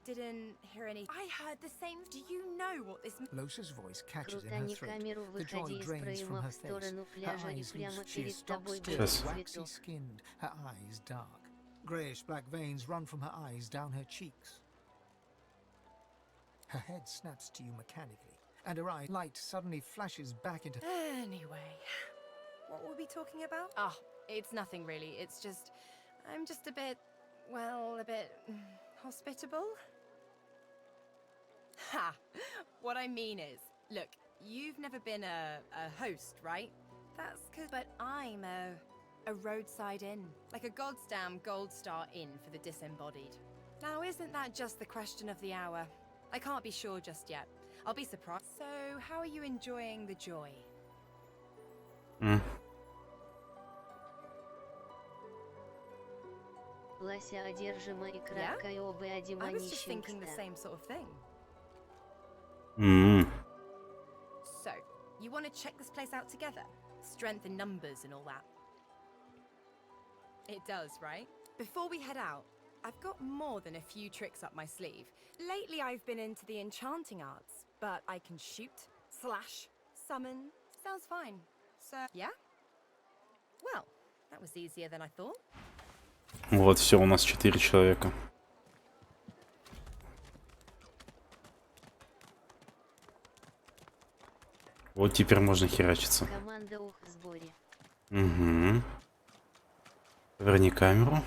Didn't hear any. I heard the same. Do you know what this? Losa's voice catches in her Крутани throat. камеру, The joy выходи из drains from пройма her в face. сторону Her пляжа и eyes прямо loose. She is перед stock тобой still, белый waxy цветок. skinned, her eyes dark. Greyish black veins run from her eyes down her cheeks. Her head snaps to you mechanically, and her eye light suddenly flashes back into. Anyway, what were we talking about? Ah, it's nothing really. It's just, I'm just a bit, well, a bit hospitable. Ha! What I mean is, look, you've never been a host, right? That's good. But I'm a roadside inn, like a goddamn gold star inn for the disembodied. Now, isn't that just the question of the hour? I can't be sure just yet. I'll be surprised. So, how are you enjoying the joy? Лася одержима и Yeah? краткая оба I was just thinking the одиманищенста. same sort of thing. So, you want to check this place out together? Strength in numbers and all that. It does, right? Before we head out, I've got more than a few tricks up my sleeve. Lately, I've been into the enchanting arts, but I can shoot, slash, summon. Sounds fine. So, yeah? Well, that was easier than I thought. Вот, все, у нас 4 человека. Вот теперь можно херачиться. Команда ух в сборе. Угу. Верни камеру.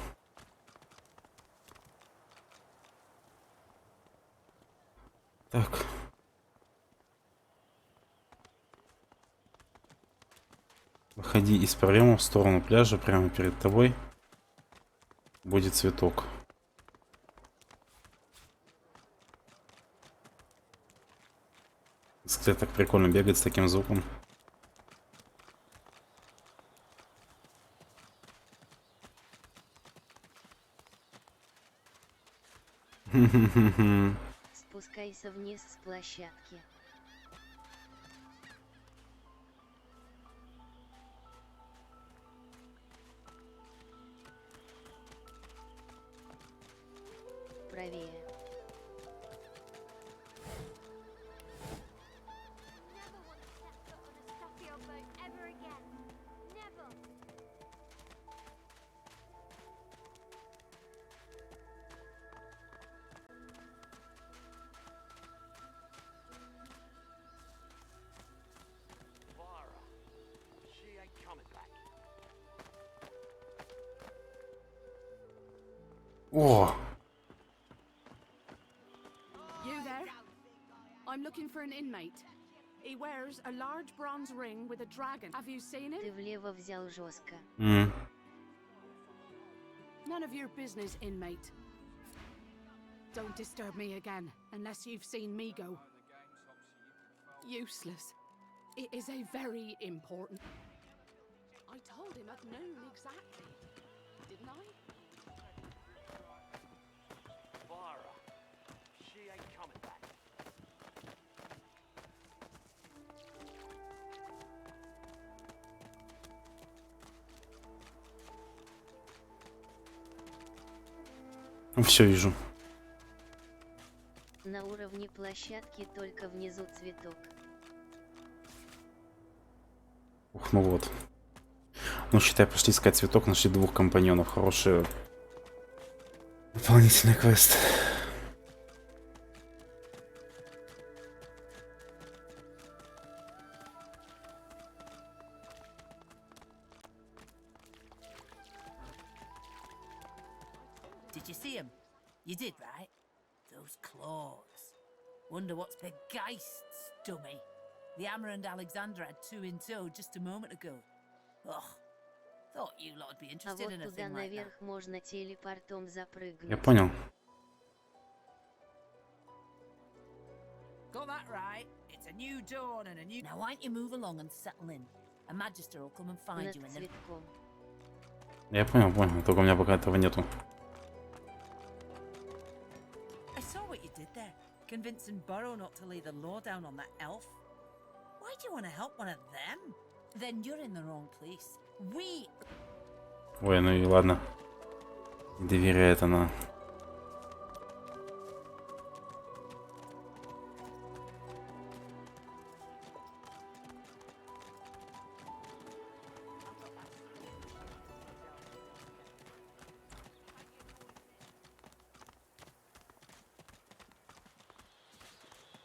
Так. Выходи из проема в сторону пляжа, прямо перед тобой будет цветок. Кстати, так прикольно бегать с таким звуком. Спускайся вниз с площадки. Правее. О! You there? I'm looking for an inmate. He wears a large bronze ring with a dragon. Have you seen him? Ты влево взял жестко. None of your business, inmate. Don't disturb me again, unless you've seen me go. Useless. It is a very important... I told him I'd known exactly, didn't I? Vara, she ain't coming back. Все вижу. На уровне площадки только внизу цветок. Ух, ну вот. Ну, считай, пошли искать цветок, нашли 2 компаньонов. Хороший дополнительный квест. Did you see him? You did, right? Those claws. Wonder what's begeists, dummy. The Hammer and Alexander had 2 in tow just a moment ago. Ugh. Thought you lot would be А interested вот in a туда thing like that. наверх можно телепортом запрыгнуть. Я понял. Got that right. It's a new dawn and a new... Now why don't you move along and settle in? A Magister will come and find Над you in the... цветком. Я понял, понял. Только у меня пока этого нету. I saw what you did there. Convincing Burrow not to lay the law down on that elf. Why do you want to help one of them? Then you're in the wrong place. We... Ой, ну и ладно. Не доверяет она.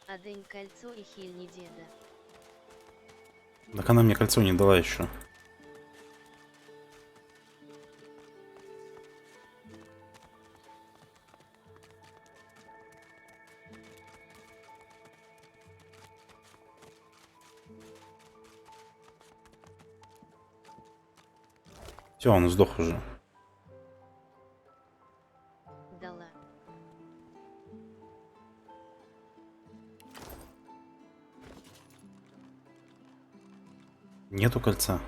Одень кольцо и хильни деда. Так она мне кольцо не дала еще. Все, он сдох уже. Дала. Нету кольца.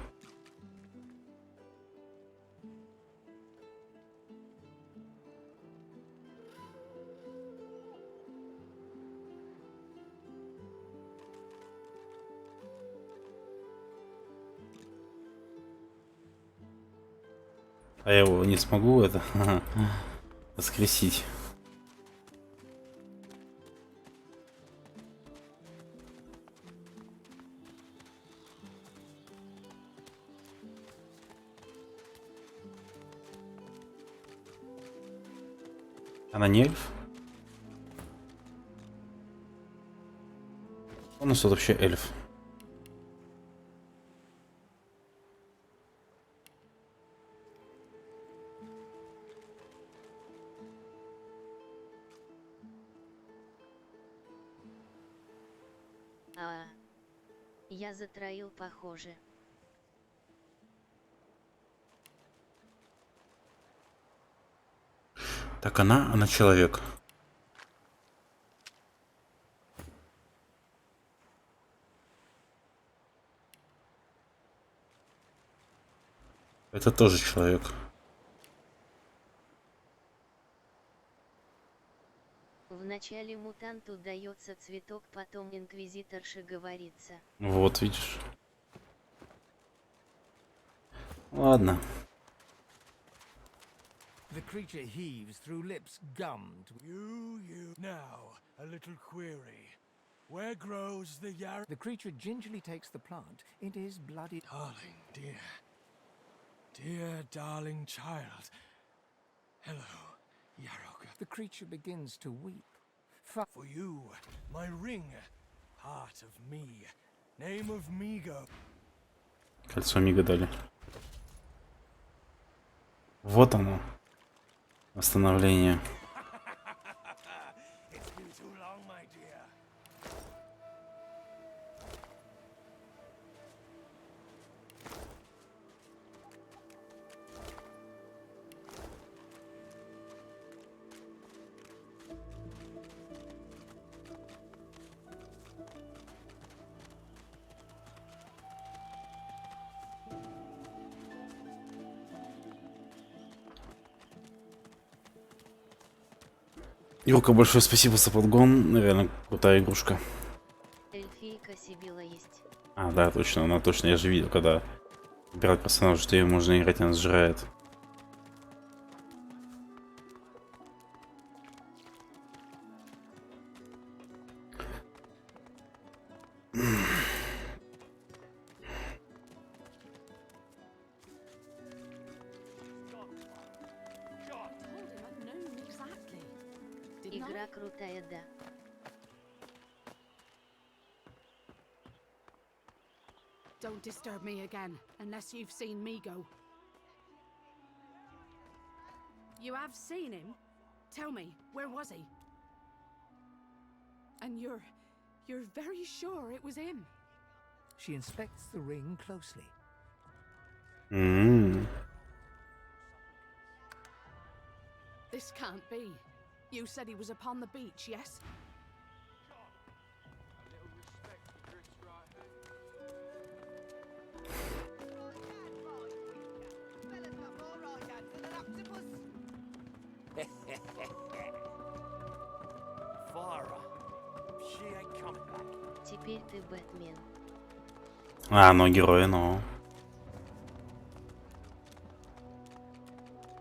А я его не смогу это воскресить. Она не эльф? У нас тут вообще эльф. Я затроил, похоже. Так она человек. Это тоже человек. Вначале мутанту дается цветок, потом инквизиторше говорится. Вот, видишь. Ладно. The creature heaves through lips gummed. You. Now, a little query. Where grows the yarrow? The creature gingerly takes the plant. It is bloody. Darling, dear. Dear, darling child. Hello, Yarrow. The creature begins to weep. For you, my ring. Heart of me. Name of Migo. Кольцо Мига дали. Вот оно. Восстановление. It's been too long, my dear. Юрка, большое спасибо за подгон. Реально крутая игрушка. Эльфийка Сибила есть. А, да, точно, она точно. Я же видел, когда выбирать персонажа, что ее можно играть, она сжирает. Игра крутая, да. Don't disturb me again, unless you've seen me go. You have seen him? Tell me, where was he? And you're very sure it was him? She inspects the ring closely. This can't be. You said he was upon the beach, yes? Теперь ты Бэтмен. А, ну герои, ну.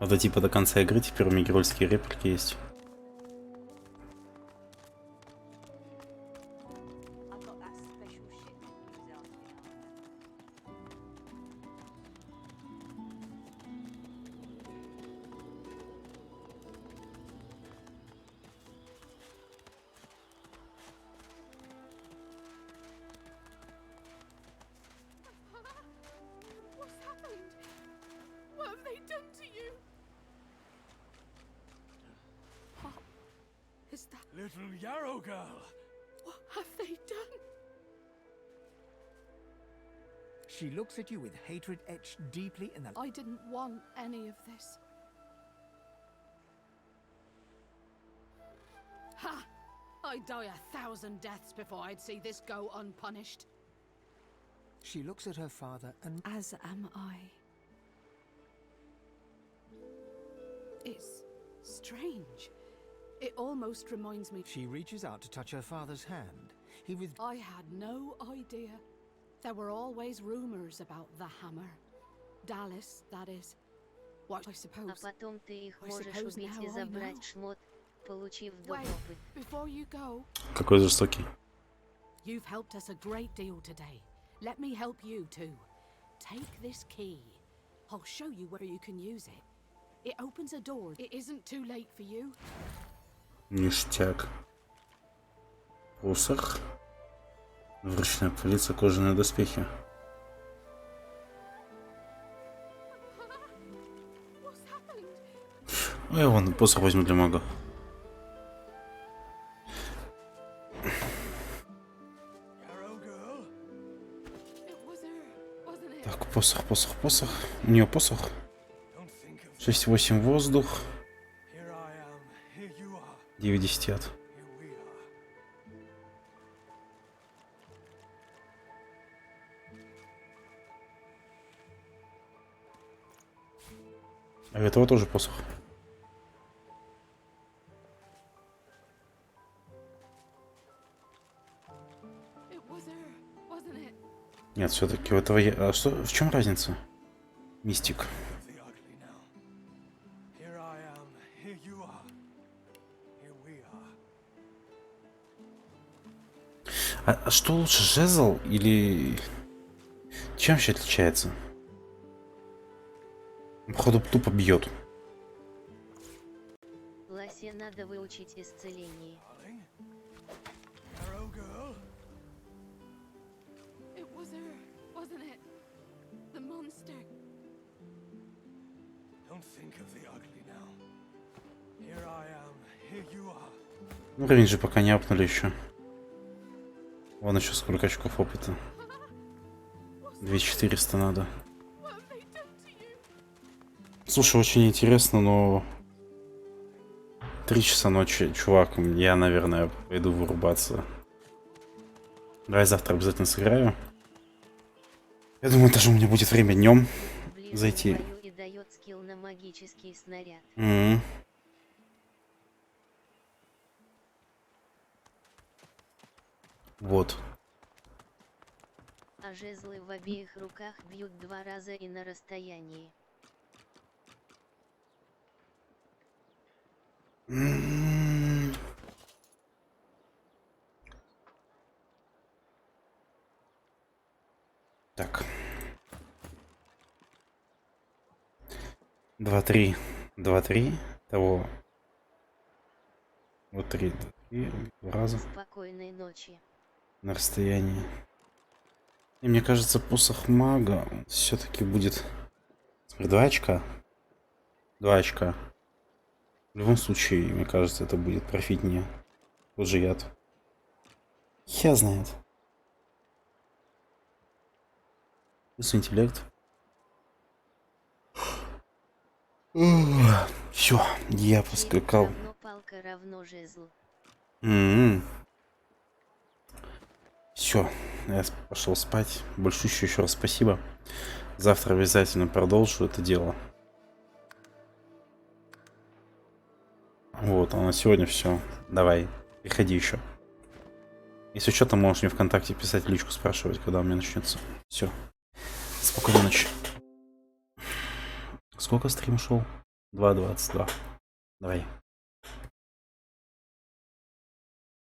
Это типа до конца игры теперь у меня геройские реплики есть. What's happened? What have they done to you? What is that? Little Yarrow girl! What have they done? She looks at you with hatred etched deeply in the... I didn't want any of this. Ha! I'd die 1,000 deaths before I'd see this go unpunished. She looks at her father and... As am I. It's strange. It almost reminds me... She reaches out to touch her father's hand. He with... I had no idea. There were always rumors about the hammer. Dallas, that is. What I suppose... А потом ты их I можешь suppose убить now и I забрать know. шмот, получив Wait, допопыт. before you go, Какой жестокий. you've helped us a great deal today. Let me help you too. Take this key. I'll show you where you can use it. It opens a door. It isn't too late for you. Ништяк. Посох. Вручная полиция, кожаные доспехи. Ой, вон, посох возьму для мага. Так, посох. У нее посох. 6-8 воздух. 9-10 яд. А у этого тоже посох. Нет, все-таки у этого... А что? В чем разница? Мистик. А что лучше, жезл или... Чем вообще отличается? Походу тупо бьет. Ласе надо выучить исцеление. It was her, wasn't it? The monster. Don't think of the ugly now. Here I am, here you are. Ну, рейнджи пока не апнули еще. Вон еще сколько очков опыта. 2400 надо. Слушай, очень интересно, но... 3 часа ночи, чувак, я, наверное, пойду вырубаться. Давай завтра обязательно сыграю. Я думаю, даже у меня будет время днем зайти. И дает скилл на магический снаряд. Вот. А жезлы в обеих руках бьют 2 раза и на расстоянии. Так. 2-3. 2-3. Того. Вот 3. 2 раза. Спокойной ночи. На расстоянии. И мне кажется, посох мага все-таки будет... Смотри, 2 очка. 2 очка. В любом случае, мне кажется, это будет профитнее. Тот же яд. Я знает. Плюс интеллект. Все, я поскакал. Равно палка равно жезл. Все, я пошел спать. Большущее еще раз спасибо. Завтра обязательно продолжу это дело. Вот, а на сегодня все. Давай, приходи еще. Если что, то можешь мне ВКонтакте писать в личку, спрашивать, когда у меня начнется. Все. Спокойной ночи. Сколько стрим шел? 2:22. Давай.